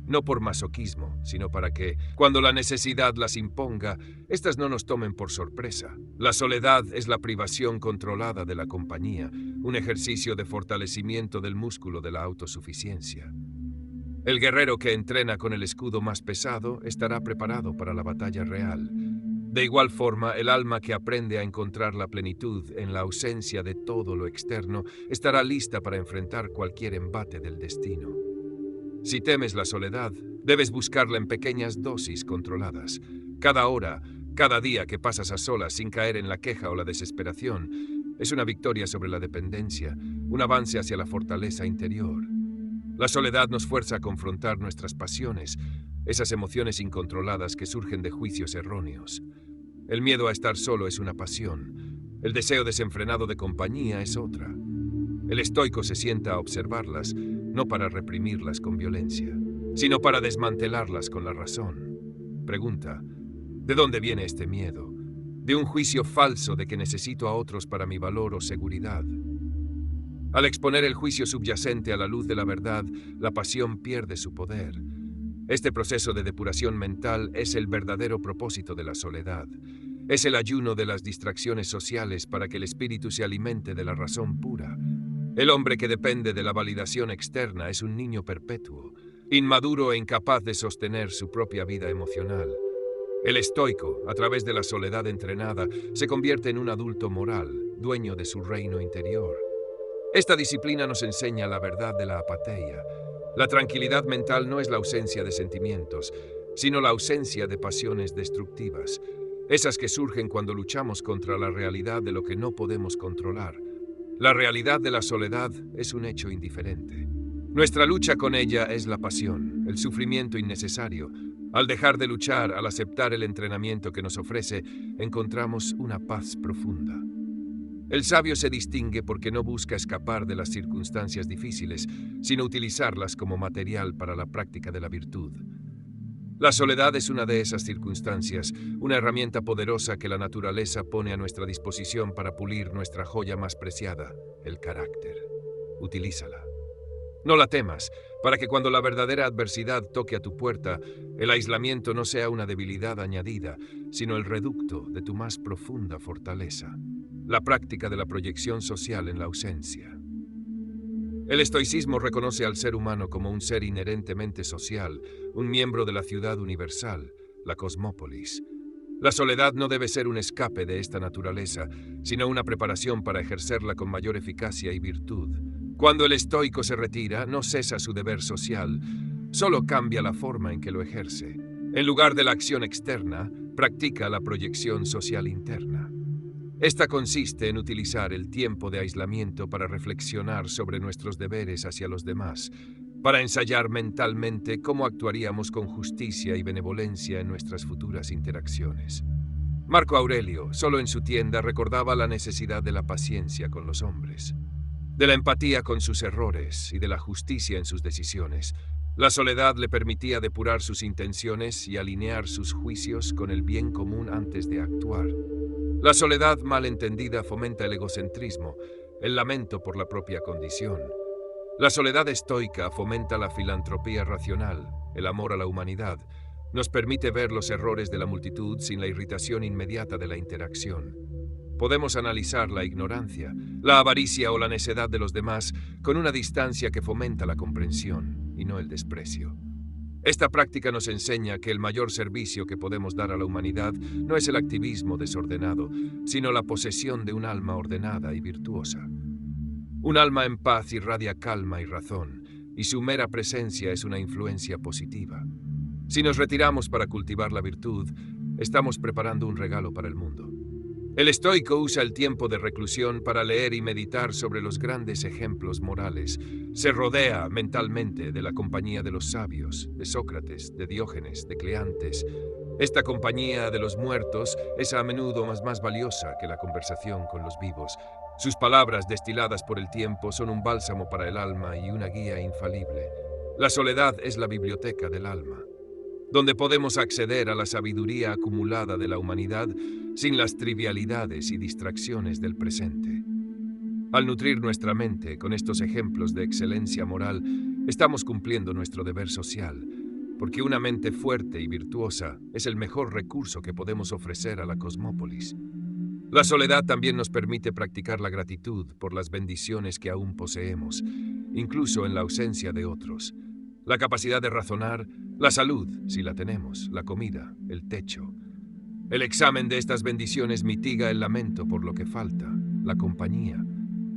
no por masoquismo, sino para que, cuando la necesidad las imponga, éstas no nos tomen por sorpresa. La soledad es la privación controlada de la compañía, un ejercicio de fortalecimiento del músculo de la autosuficiencia. El guerrero que entrena con el escudo más pesado estará preparado para la batalla real. De igual forma, el alma que aprende a encontrar la plenitud en la ausencia de todo lo externo estará lista para enfrentar cualquier embate del destino. Si temes la soledad, debes buscarla en pequeñas dosis controladas. Cada hora, cada día que pasas a solas sin caer en la queja o la desesperación, es una victoria sobre la dependencia, un avance hacia la fortaleza interior. La soledad nos fuerza a confrontar nuestras pasiones, esas emociones incontroladas que surgen de juicios erróneos. El miedo a estar solo es una pasión. El deseo desenfrenado de compañía es otra. El estoico se sienta a observarlas, no para reprimirlas con violencia, sino para desmantelarlas con la razón. Pregunta, ¿de dónde viene este miedo? De un juicio falso de que necesito a otros para mi valor o seguridad. Al exponer el juicio subyacente a la luz de la verdad, la pasión pierde su poder. Este proceso de depuración mental es el verdadero propósito de la soledad. Es el ayuno de las distracciones sociales para que el espíritu se alimente de la razón pura. El hombre que depende de la validación externa es un niño perpetuo, inmaduro e incapaz de sostener su propia vida emocional. El estoico, a través de la soledad entrenada, se convierte en un adulto moral, dueño de su reino interior. Esta disciplina nos enseña la verdad de la apateia. La tranquilidad mental no es la ausencia de sentimientos, sino la ausencia de pasiones destructivas, esas que surgen cuando luchamos contra la realidad de lo que no podemos controlar. La realidad de la soledad es un hecho indiferente. Nuestra lucha con ella es la pasión, el sufrimiento innecesario, Al dejar de luchar, al aceptar el entrenamiento que nos ofrece, encontramos una paz profunda. El sabio se distingue porque no busca escapar de las circunstancias difíciles, sino utilizarlas como material para la práctica de la virtud. La soledad es una de esas circunstancias, una herramienta poderosa que la naturaleza pone a nuestra disposición para pulir nuestra joya más preciada, el carácter. Utilízala. No la temas, para que cuando la verdadera adversidad toque a tu puerta, el aislamiento no sea una debilidad añadida, sino el reducto de tu más profunda fortaleza, la práctica de la proyección social en la ausencia. El estoicismo reconoce al ser humano como un ser inherentemente social, un miembro de la ciudad universal, la cosmópolis. La soledad no debe ser un escape de esta naturaleza, sino una preparación para ejercerla con mayor eficacia y virtud. Cuando el estoico se retira, no cesa su deber social, solo cambia la forma en que lo ejerce. En lugar de la acción externa, practica la proyección social interna. Esta consiste en utilizar el tiempo de aislamiento para reflexionar sobre nuestros deberes hacia los demás, para ensayar mentalmente cómo actuaríamos con justicia y benevolencia en nuestras futuras interacciones. Marco Aurelio, solo en su tienda, recordaba la necesidad de la paciencia con los hombres, de la empatía con sus errores y de la justicia en sus decisiones. La soledad le permitía depurar sus intenciones y alinear sus juicios con el bien común antes de actuar. La soledad mal entendida fomenta el egocentrismo, el lamento por la propia condición. La soledad estoica fomenta la filantropía racional, el amor a la humanidad. Nos permite ver los errores de la multitud sin la irritación inmediata de la interacción. Podemos analizar la ignorancia, la avaricia o la necedad de los demás con una distancia que fomenta la comprensión y no el desprecio. Esta práctica nos enseña que el mayor servicio que podemos dar a la humanidad no es el activismo desordenado, sino la posesión de un alma ordenada y virtuosa. Un alma en paz irradia calma y razón, y su mera presencia es una influencia positiva. Si nos retiramos para cultivar la virtud, estamos preparando un regalo para el mundo. El estoico usa el tiempo de reclusión para leer y meditar sobre los grandes ejemplos morales. Se rodea mentalmente de la compañía de los sabios, de Sócrates, de Diógenes, de Cleantes. Esta compañía de los muertos es a menudo más valiosa que la conversación con los vivos. Sus palabras destiladas por el tiempo son un bálsamo para el alma y una guía infalible. La soledad es la biblioteca del alma, donde podemos acceder a la sabiduría acumulada de la humanidad sin las trivialidades y distracciones del presente. Al nutrir nuestra mente con estos ejemplos de excelencia moral, estamos cumpliendo nuestro deber social, porque una mente fuerte y virtuosa es el mejor recurso que podemos ofrecer a la cosmópolis. La soledad también nos permite practicar la gratitud por las bendiciones que aún poseemos, incluso en la ausencia de otros. La capacidad de razonar, la salud, si la tenemos, la comida, el techo. El examen de estas bendiciones mitiga el lamento por lo que falta, la compañía.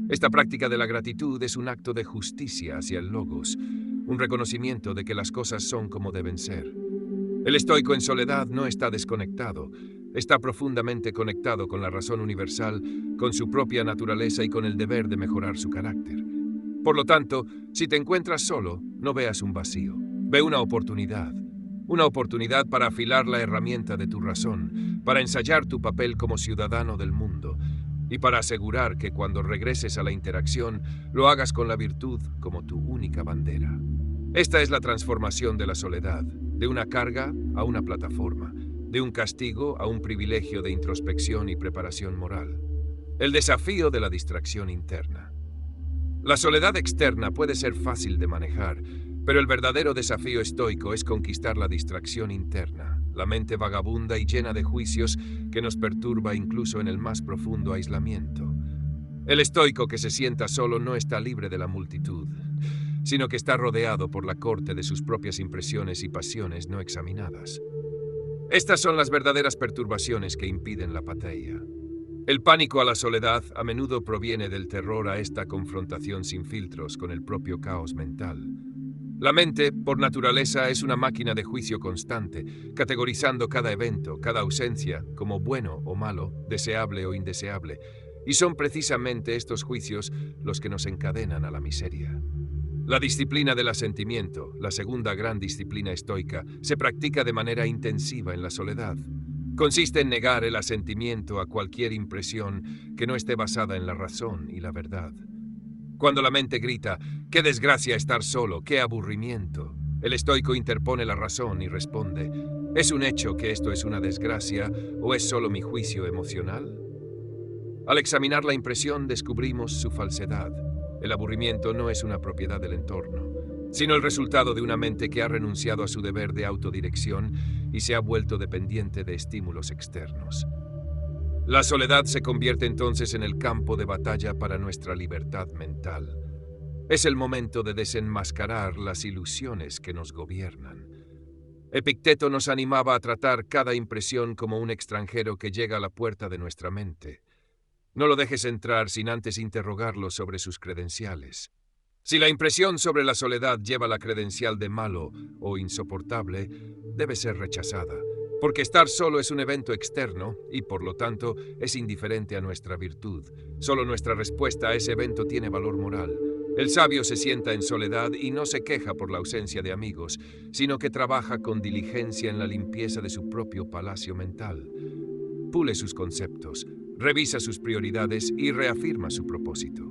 Esta práctica de la gratitud es un acto de justicia hacia el logos, un reconocimiento de que las cosas son como deben ser. El estoico en soledad no está desconectado, está profundamente conectado con la razón universal, con su propia naturaleza y con el deber de mejorar su carácter. Por lo tanto, si te encuentras solo, no veas un vacío, ve una oportunidad para afilar la herramienta de tu razón, para ensayar tu papel como ciudadano del mundo y para asegurar que cuando regreses a la interacción lo hagas con la virtud como tu única bandera. Esta es la transformación de la soledad, de una carga a una plataforma, de un castigo a un privilegio de introspección y preparación moral. El desafío de la distracción interna. La soledad externa puede ser fácil de manejar, pero el verdadero desafío estoico es conquistar la distracción interna, la mente vagabunda y llena de juicios que nos perturba incluso en el más profundo aislamiento. El estoico que se sienta solo no está libre de la multitud, sino que está rodeado por la corte de sus propias impresiones y pasiones no examinadas. Estas son las verdaderas perturbaciones que impiden la apatheia. El pánico a la soledad a menudo proviene del terror a esta confrontación sin filtros con el propio caos mental. La mente, por naturaleza, es una máquina de juicio constante, categorizando cada evento, cada ausencia, como bueno o malo, deseable o indeseable, y son precisamente estos juicios los que nos encadenan a la miseria. La disciplina del asentimiento, la segunda gran disciplina estoica, se practica de manera intensiva en la soledad. Consiste en negar el asentimiento a cualquier impresión que no esté basada en la razón y la verdad. Cuando la mente grita, ¡qué desgracia estar solo, qué aburrimiento!, el estoico interpone la razón y responde, ¿es un hecho que esto es una desgracia o es solo mi juicio emocional? Al examinar la impresión descubrimos su falsedad. El aburrimiento no es una propiedad del entorno, sino el resultado de una mente que ha renunciado a su deber de autodirección y se ha vuelto dependiente de estímulos externos. La soledad se convierte entonces en el campo de batalla para nuestra libertad mental. Es el momento de desenmascarar las ilusiones que nos gobiernan. Epicteto nos animaba a tratar cada impresión como un extranjero que llega a la puerta de nuestra mente. No lo dejes entrar sin antes interrogarlo sobre sus credenciales. Si la impresión sobre la soledad lleva la credencial de malo o insoportable, debe ser rechazada, porque estar solo es un evento externo y, por lo tanto, es indiferente a nuestra virtud. Solo nuestra respuesta a ese evento tiene valor moral. El sabio se sienta en soledad y no se queja por la ausencia de amigos, sino que trabaja con diligencia en la limpieza de su propio palacio mental. Pule sus conceptos, revisa sus prioridades y reafirma su propósito.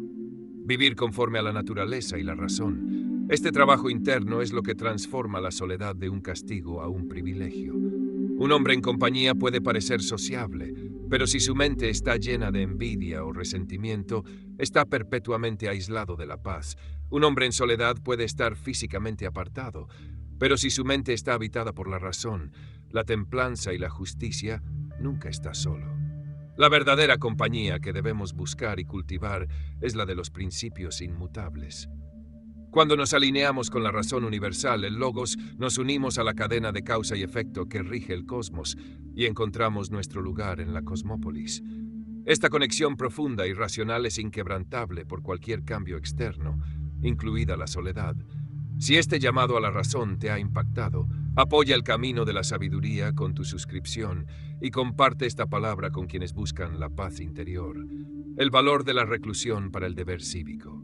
Vivir conforme a la naturaleza y la razón. Este trabajo interno es lo que transforma la soledad de un castigo a un privilegio. Un hombre en compañía puede parecer sociable, pero si su mente está llena de envidia o resentimiento, está perpetuamente aislado de la paz. Un hombre en soledad puede estar físicamente apartado, pero si su mente está habitada por la razón, la templanza y la justicia, nunca está solo. La verdadera compañía que debemos buscar y cultivar es la de los principios inmutables. Cuando nos alineamos con la razón universal, el Logos, nos unimos a la cadena de causa y efecto que rige el cosmos y encontramos nuestro lugar en la cosmópolis. Esta conexión profunda y racional es inquebrantable por cualquier cambio externo, incluida la soledad. Si este llamado a la razón te ha impactado, apoya el camino de la sabiduría con tu suscripción y comparte esta palabra con quienes buscan la paz interior. El valor de la reclusión para el deber cívico.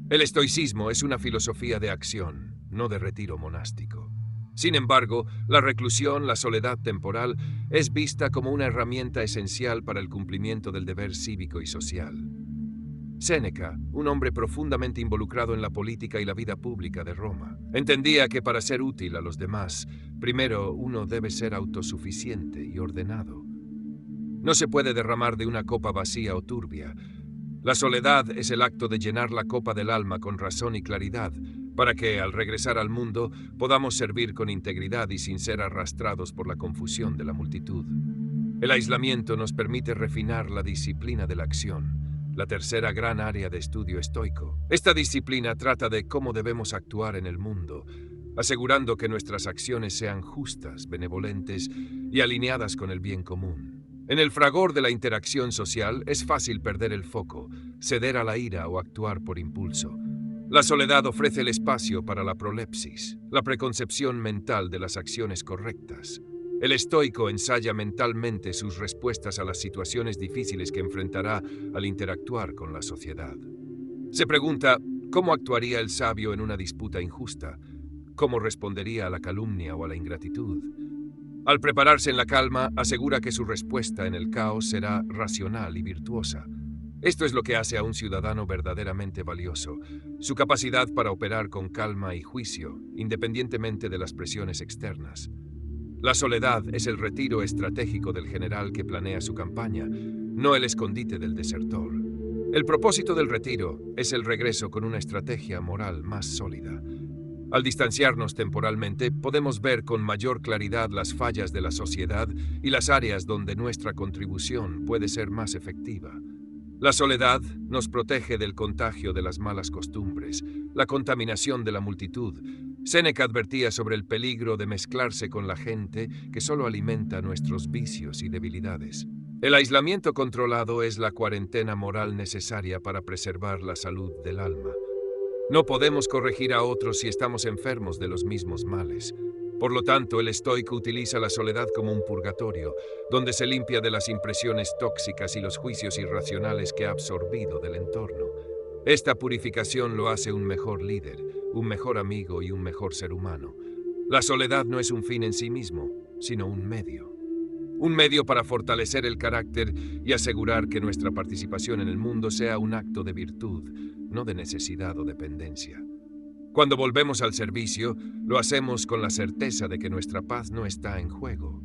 El estoicismo es una filosofía de acción, no de retiro monástico. Sin embargo, la reclusión, la soledad temporal, es vista como una herramienta esencial para el cumplimiento del deber cívico y social. Séneca, un hombre profundamente involucrado en la política y la vida pública de Roma, entendía que para ser útil a los demás, primero uno debe ser autosuficiente y ordenado. No se puede derramar de una copa vacía o turbia. La soledad es el acto de llenar la copa del alma con razón y claridad, para que, al regresar al mundo, podamos servir con integridad y sin ser arrastrados por la confusión de la multitud. El aislamiento nos permite refinar la disciplina de la acción, la tercera gran área de estudio estoico. Esta disciplina trata de cómo debemos actuar en el mundo, asegurando que nuestras acciones sean justas, benevolentes y alineadas con el bien común. En el fragor de la interacción social es fácil perder el foco, ceder a la ira o actuar por impulso. La soledad ofrece el espacio para la prolepsis, la preconcepción mental de las acciones correctas. El estoico ensaya mentalmente sus respuestas a las situaciones difíciles que enfrentará al interactuar con la sociedad. Se pregunta, ¿cómo actuaría el sabio en una disputa injusta? ¿Cómo respondería a la calumnia o a la ingratitud? Al prepararse en la calma, asegura que su respuesta en el caos será racional y virtuosa. Esto es lo que hace a un ciudadano verdaderamente valioso, su capacidad para operar con calma y juicio, independientemente de las presiones externas. La soledad es el retiro estratégico del general que planea su campaña, no el escondite del desertor. El propósito del retiro es el regreso con una estrategia moral más sólida. Al distanciarnos temporalmente, podemos ver con mayor claridad las fallas de la sociedad y las áreas donde nuestra contribución puede ser más efectiva. La soledad nos protege del contagio de las malas costumbres, la contaminación de la multitud. Séneca advertía sobre el peligro de mezclarse con la gente que solo alimenta nuestros vicios y debilidades. El aislamiento controlado es la cuarentena moral necesaria para preservar la salud del alma. No podemos corregir a otros si estamos enfermos de los mismos males. Por lo tanto, el estoico utiliza la soledad como un purgatorio, donde se limpia de las impresiones tóxicas y los juicios irracionales que ha absorbido del entorno. Esta purificación lo hace un mejor líder, un mejor amigo y un mejor ser humano. La soledad no es un fin en sí mismo, sino un medio. Un medio para fortalecer el carácter y asegurar que nuestra participación en el mundo sea un acto de virtud, no de necesidad o dependencia. Cuando volvemos al servicio, lo hacemos con la certeza de que nuestra paz no está en juego.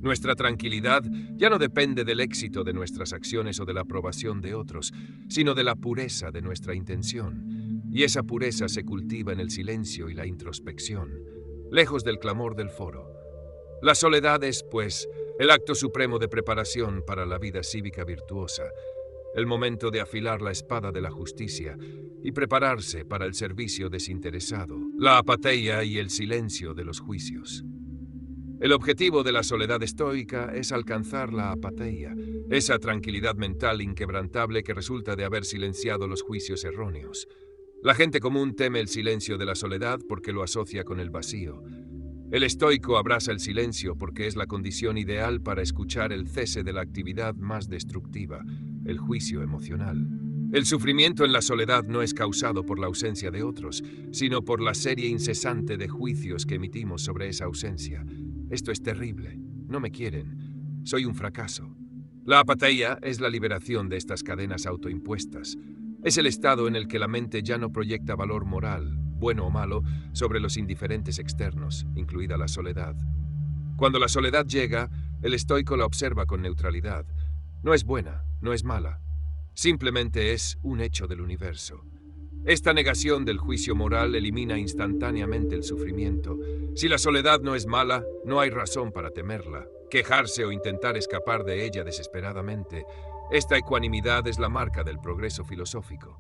Nuestra tranquilidad ya no depende del éxito de nuestras acciones o de la aprobación de otros, sino de la pureza de nuestra intención. Y esa pureza se cultiva en el silencio y la introspección, lejos del clamor del foro. La soledad es, pues, el acto supremo de preparación para la vida cívica virtuosa, el momento de afilar la espada de la justicia y prepararse para el servicio desinteresado, la apateia y el silencio de los juicios. El objetivo de la soledad estoica es alcanzar la apateia, esa tranquilidad mental inquebrantable que resulta de haber silenciado los juicios erróneos. La gente común teme el silencio de la soledad porque lo asocia con el vacío. El estoico abraza el silencio porque es la condición ideal para escuchar el cese de la actividad más destructiva, el juicio emocional. El sufrimiento en la soledad no es causado por la ausencia de otros, sino por la serie incesante de juicios que emitimos sobre esa ausencia. Esto es terrible. No me quieren. Soy un fracaso. La apateia es la liberación de estas cadenas autoimpuestas. Es el estado en el que la mente ya no proyecta valor moral, bueno o malo, sobre los indiferentes externos, incluida la soledad. Cuando la soledad llega, el estoico la observa con neutralidad. No es buena, no es mala. Simplemente es un hecho del universo. Esta negación del juicio moral elimina instantáneamente el sufrimiento. Si la soledad no es mala, no hay razón para temerla, quejarse o intentar escapar de ella desesperadamente. Esta ecuanimidad es la marca del progreso filosófico.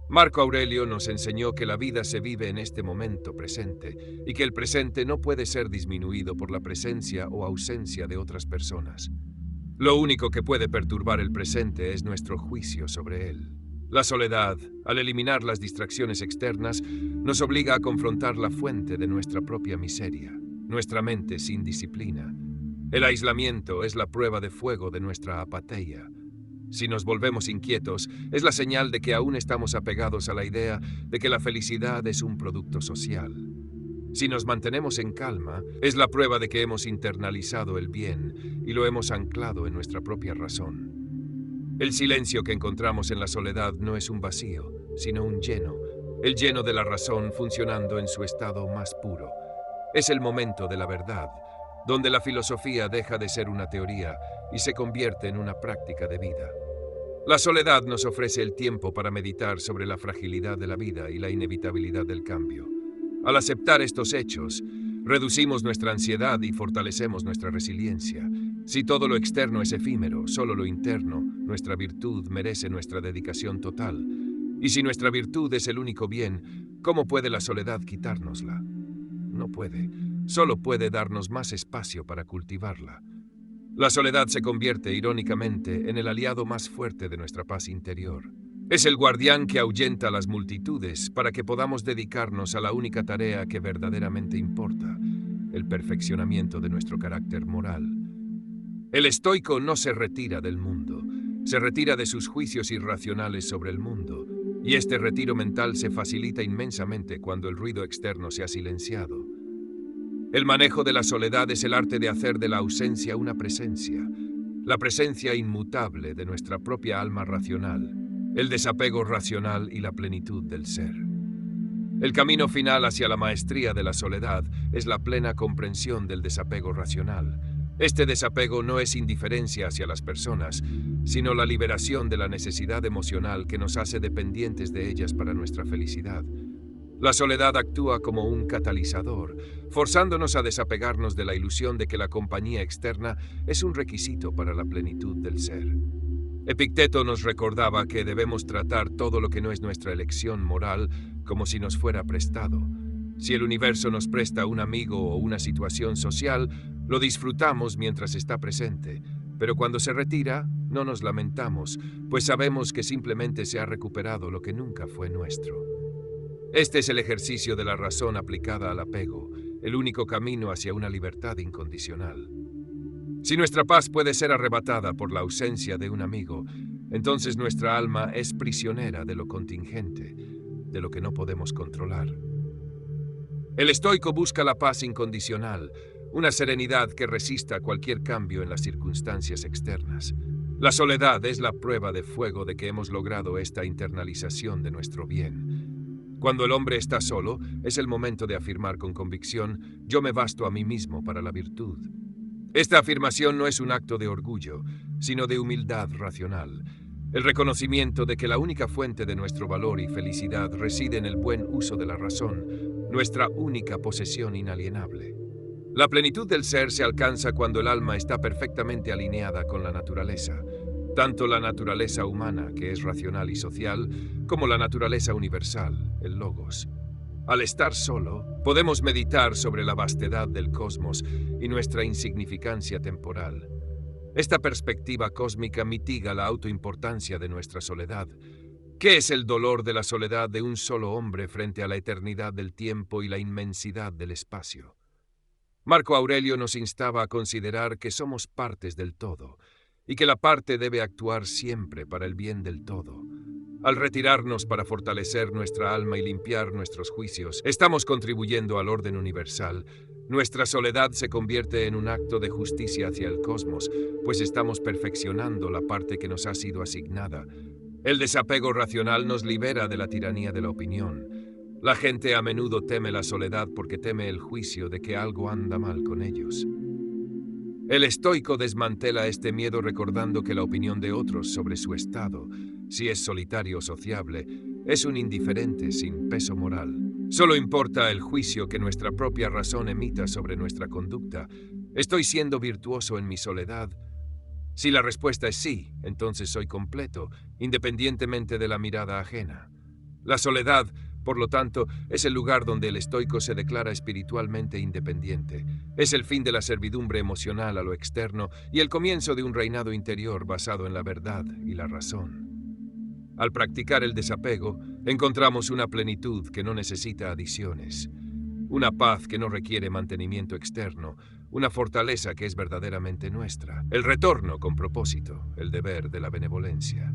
Marco Aurelio nos enseñó que la vida se vive en este momento presente y que el presente no puede ser disminuido por la presencia o ausencia de otras personas. Lo único que puede perturbar el presente es nuestro juicio sobre él. La soledad, al eliminar las distracciones externas, nos obliga a confrontar la fuente de nuestra propia miseria, nuestra mente sin disciplina. El aislamiento es la prueba de fuego de nuestra apateia. Si nos volvemos inquietos, es la señal de que aún estamos apegados a la idea de que la felicidad es un producto social. Si nos mantenemos en calma, es la prueba de que hemos internalizado el bien y lo hemos anclado en nuestra propia razón. El silencio que encontramos en la soledad no es un vacío, sino un lleno, el lleno de la razón funcionando en su estado más puro. Es el momento de la verdad, donde la filosofía deja de ser una teoría y se convierte en una práctica de vida. La soledad nos ofrece el tiempo para meditar sobre la fragilidad de la vida y la inevitabilidad del cambio. Al aceptar estos hechos, reducimos nuestra ansiedad y fortalecemos nuestra resiliencia. Si todo lo externo es efímero, solo lo interno, nuestra virtud merece nuestra dedicación total. Y si nuestra virtud es el único bien, ¿cómo puede la soledad quitárnosla? No puede. Solo puede darnos más espacio para cultivarla. La soledad se convierte, irónicamente, en el aliado más fuerte de nuestra paz interior. Es el guardián que ahuyenta a las multitudes para que podamos dedicarnos a la única tarea que verdaderamente importa, el perfeccionamiento de nuestro carácter moral. El estoico no se retira del mundo, se retira de sus juicios irracionales sobre el mundo, y este retiro mental se facilita inmensamente cuando el ruido externo se ha silenciado. El manejo de la soledad es el arte de hacer de la ausencia una presencia, la presencia inmutable de nuestra propia alma racional, el desapego racional y la plenitud del ser. El camino final hacia la maestría de la soledad es la plena comprensión del desapego racional. Este desapego no es indiferencia hacia las personas, sino la liberación de la necesidad emocional que nos hace dependientes de ellas para nuestra felicidad. La soledad actúa como un catalizador, forzándonos a desapegarnos de la ilusión de que la compañía externa es un requisito para la plenitud del ser. Epicteto nos recordaba que debemos tratar todo lo que no es nuestra elección moral como si nos fuera prestado. Si el universo nos presta un amigo o una situación social, lo disfrutamos mientras está presente, pero cuando se retira, no nos lamentamos, pues sabemos que simplemente se ha recuperado lo que nunca fue nuestro. Este es el ejercicio de la razón aplicada al apego, el único camino hacia una libertad incondicional. Si nuestra paz puede ser arrebatada por la ausencia de un amigo, Entonces nuestra alma es prisionera de lo contingente, de lo que no podemos controlar. El estoico busca la paz incondicional, una serenidad que resista cualquier cambio en las circunstancias externas. La soledad es la prueba de fuego de que hemos logrado esta internalización de nuestro bien. Cuando el hombre está solo, es el momento de afirmar con convicción: yo me basto a mí mismo para la virtud. Esta afirmación no es un acto de orgullo, sino de humildad racional. El reconocimiento de que la única fuente de nuestro valor y felicidad reside en el buen uso de la razón, nuestra única posesión inalienable. La plenitud del ser se alcanza cuando el alma está perfectamente alineada con la naturaleza, tanto la naturaleza humana, que es racional y social, como la naturaleza universal, el logos. Al estar solo, podemos meditar sobre la vastedad del cosmos y nuestra insignificancia temporal. Esta perspectiva cósmica mitiga la autoimportancia de nuestra soledad. ¿Qué es el dolor de la soledad de un solo hombre frente a la eternidad del tiempo y la inmensidad del espacio? Marco Aurelio nos instaba a considerar que somos partes del todo y que la parte debe actuar siempre para el bien del todo. Al retirarnos para fortalecer nuestra alma y limpiar nuestros juicios, estamos contribuyendo al orden universal. Nuestra soledad se convierte en un acto de justicia hacia el cosmos, pues estamos perfeccionando la parte que nos ha sido asignada. El desapego racional nos libera de la tiranía de la opinión. La gente a menudo teme la soledad porque teme el juicio de que algo anda mal con ellos. El estoico desmantela este miedo recordando que la opinión de otros sobre su estado, si es solitario o sociable, es un indiferente sin peso moral. Solo importa el juicio que nuestra propia razón emita sobre nuestra conducta. ¿Estoy siendo virtuoso en mi soledad? Si la respuesta es sí, entonces soy completo, independientemente de la mirada ajena. La soledad, por lo tanto, es el lugar donde el estoico se declara espiritualmente independiente. Es el fin de la servidumbre emocional a lo externo y el comienzo de un reinado interior basado en la verdad y la razón. Al practicar el desapego, encontramos una plenitud que no necesita adiciones, una paz que no requiere mantenimiento externo, una fortaleza que es verdaderamente nuestra, el retorno con propósito, el deber de la benevolencia.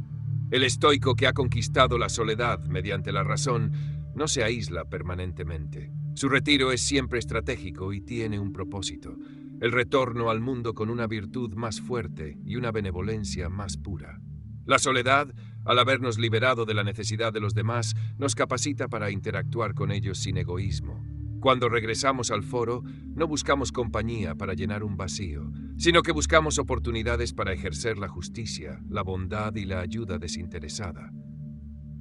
El estoico que ha conquistado la soledad mediante la razón no se aísla permanentemente. Su retiro es siempre estratégico y tiene un propósito: el retorno al mundo con una virtud más fuerte y una benevolencia más pura. La soledad, al habernos liberado de la necesidad de los demás, nos capacita para interactuar con ellos sin egoísmo. Cuando regresamos al foro, no buscamos compañía para llenar un vacío, sino que buscamos oportunidades para ejercer la justicia, la bondad y la ayuda desinteresada.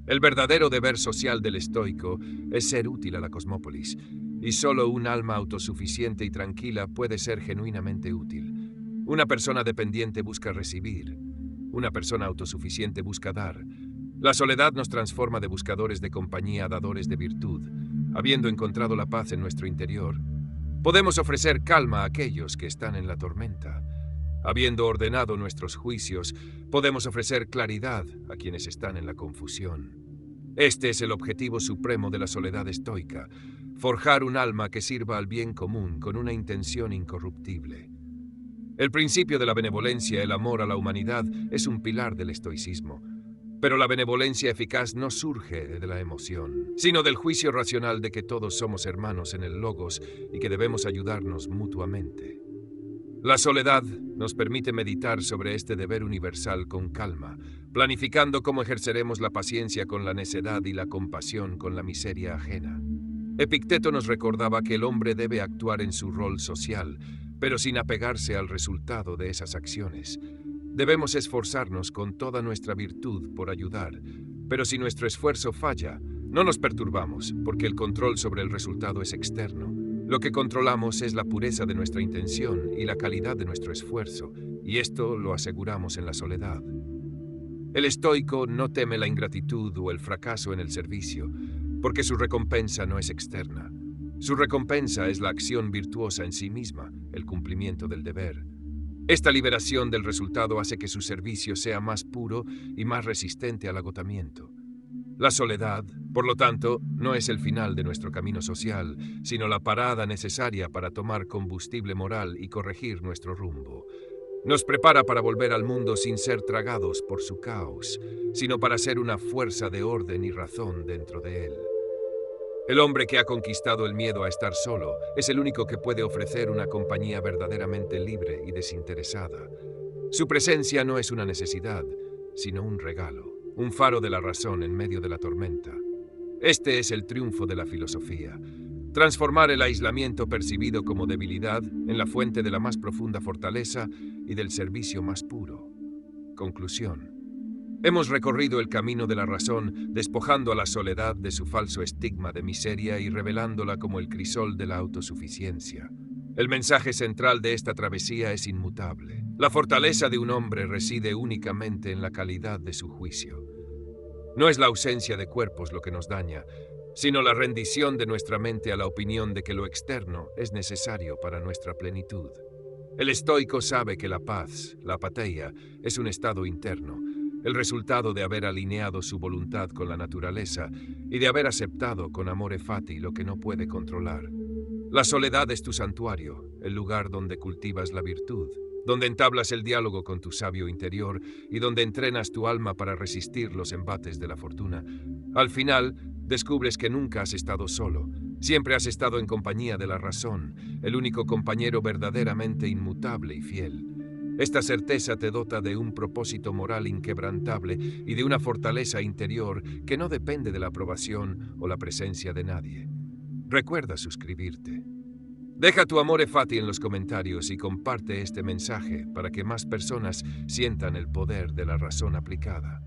El verdadero deber social del estoico es ser útil a la cosmópolis, y solo un alma autosuficiente y tranquila puede ser genuinamente útil. Una persona dependiente busca recibir, una persona autosuficiente busca dar. La soledad nos transforma de buscadores de compañía a dadores de virtud. Habiendo encontrado la paz en nuestro interior, podemos ofrecer calma a aquellos que están en la tormenta. Habiendo ordenado nuestros juicios, podemos ofrecer claridad a quienes están en la confusión. Este es el objetivo supremo de la soledad estoica: forjar un alma que sirva al bien común con una intención incorruptible. El principio de la benevolencia, el amor a la humanidad, es un pilar del estoicismo. Pero la benevolencia eficaz no surge de la emoción, sino del juicio racional de que todos somos hermanos en el logos y que debemos ayudarnos mutuamente. La soledad nos permite meditar sobre este deber universal con calma, planificando cómo ejerceremos la paciencia con la necedad y la compasión con la miseria ajena. Epicteto nos recordaba que el hombre debe actuar en su rol social, pero sin apegarse al resultado de esas acciones. Debemos esforzarnos con toda nuestra virtud por ayudar, pero si nuestro esfuerzo falla, no nos perturbamos, porque el control sobre el resultado es externo. Lo que controlamos es la pureza de nuestra intención y la calidad de nuestro esfuerzo, y esto lo aseguramos en la soledad. El estoico no teme la ingratitud o el fracaso en el servicio, porque su recompensa no es externa. Su recompensa es la acción virtuosa en sí misma, el cumplimiento del deber. Esta liberación del resultado hace que su servicio sea más puro y más resistente al agotamiento. La soledad, por lo tanto, no es el final de nuestro camino social, sino la parada necesaria para tomar combustible moral y corregir nuestro rumbo. Nos prepara para volver al mundo sin ser tragados por su caos, sino para ser una fuerza de orden y razón dentro de él. El hombre que ha conquistado el miedo a estar solo es el único que puede ofrecer una compañía verdaderamente libre y desinteresada. Su presencia no es una necesidad, sino un regalo, un faro de la razón en medio de la tormenta. Este es el triunfo de la filosofía: transformar el aislamiento percibido como debilidad en la fuente de la más profunda fortaleza y del servicio más puro. Conclusión. Hemos recorrido el camino de la razón, despojando a la soledad de su falso estigma de miseria y revelándola como el crisol de la autosuficiencia. El mensaje central de esta travesía es inmutable. La fortaleza de un hombre reside únicamente en la calidad de su juicio. No es la ausencia de cuerpos lo que nos daña, sino la rendición de nuestra mente a la opinión de que lo externo es necesario para nuestra plenitud. El estoico sabe que la paz, la apatheia, es un estado interno, el resultado de haber alineado su voluntad con la naturaleza y de haber aceptado con amore fati lo que no puede controlar. La soledad es tu santuario, el lugar donde cultivas la virtud, donde entablas el diálogo con tu sabio interior y donde entrenas tu alma para resistir los embates de la fortuna. Al final, descubres que nunca has estado solo. Siempre has estado en compañía de la razón, el único compañero verdaderamente inmutable y fiel. Esta certeza te dota de un propósito moral inquebrantable y de una fortaleza interior que no depende de la aprobación o la presencia de nadie. Recuerda suscribirte. Deja tu amore fati en los comentarios y comparte este mensaje para que más personas sientan el poder de la razón aplicada.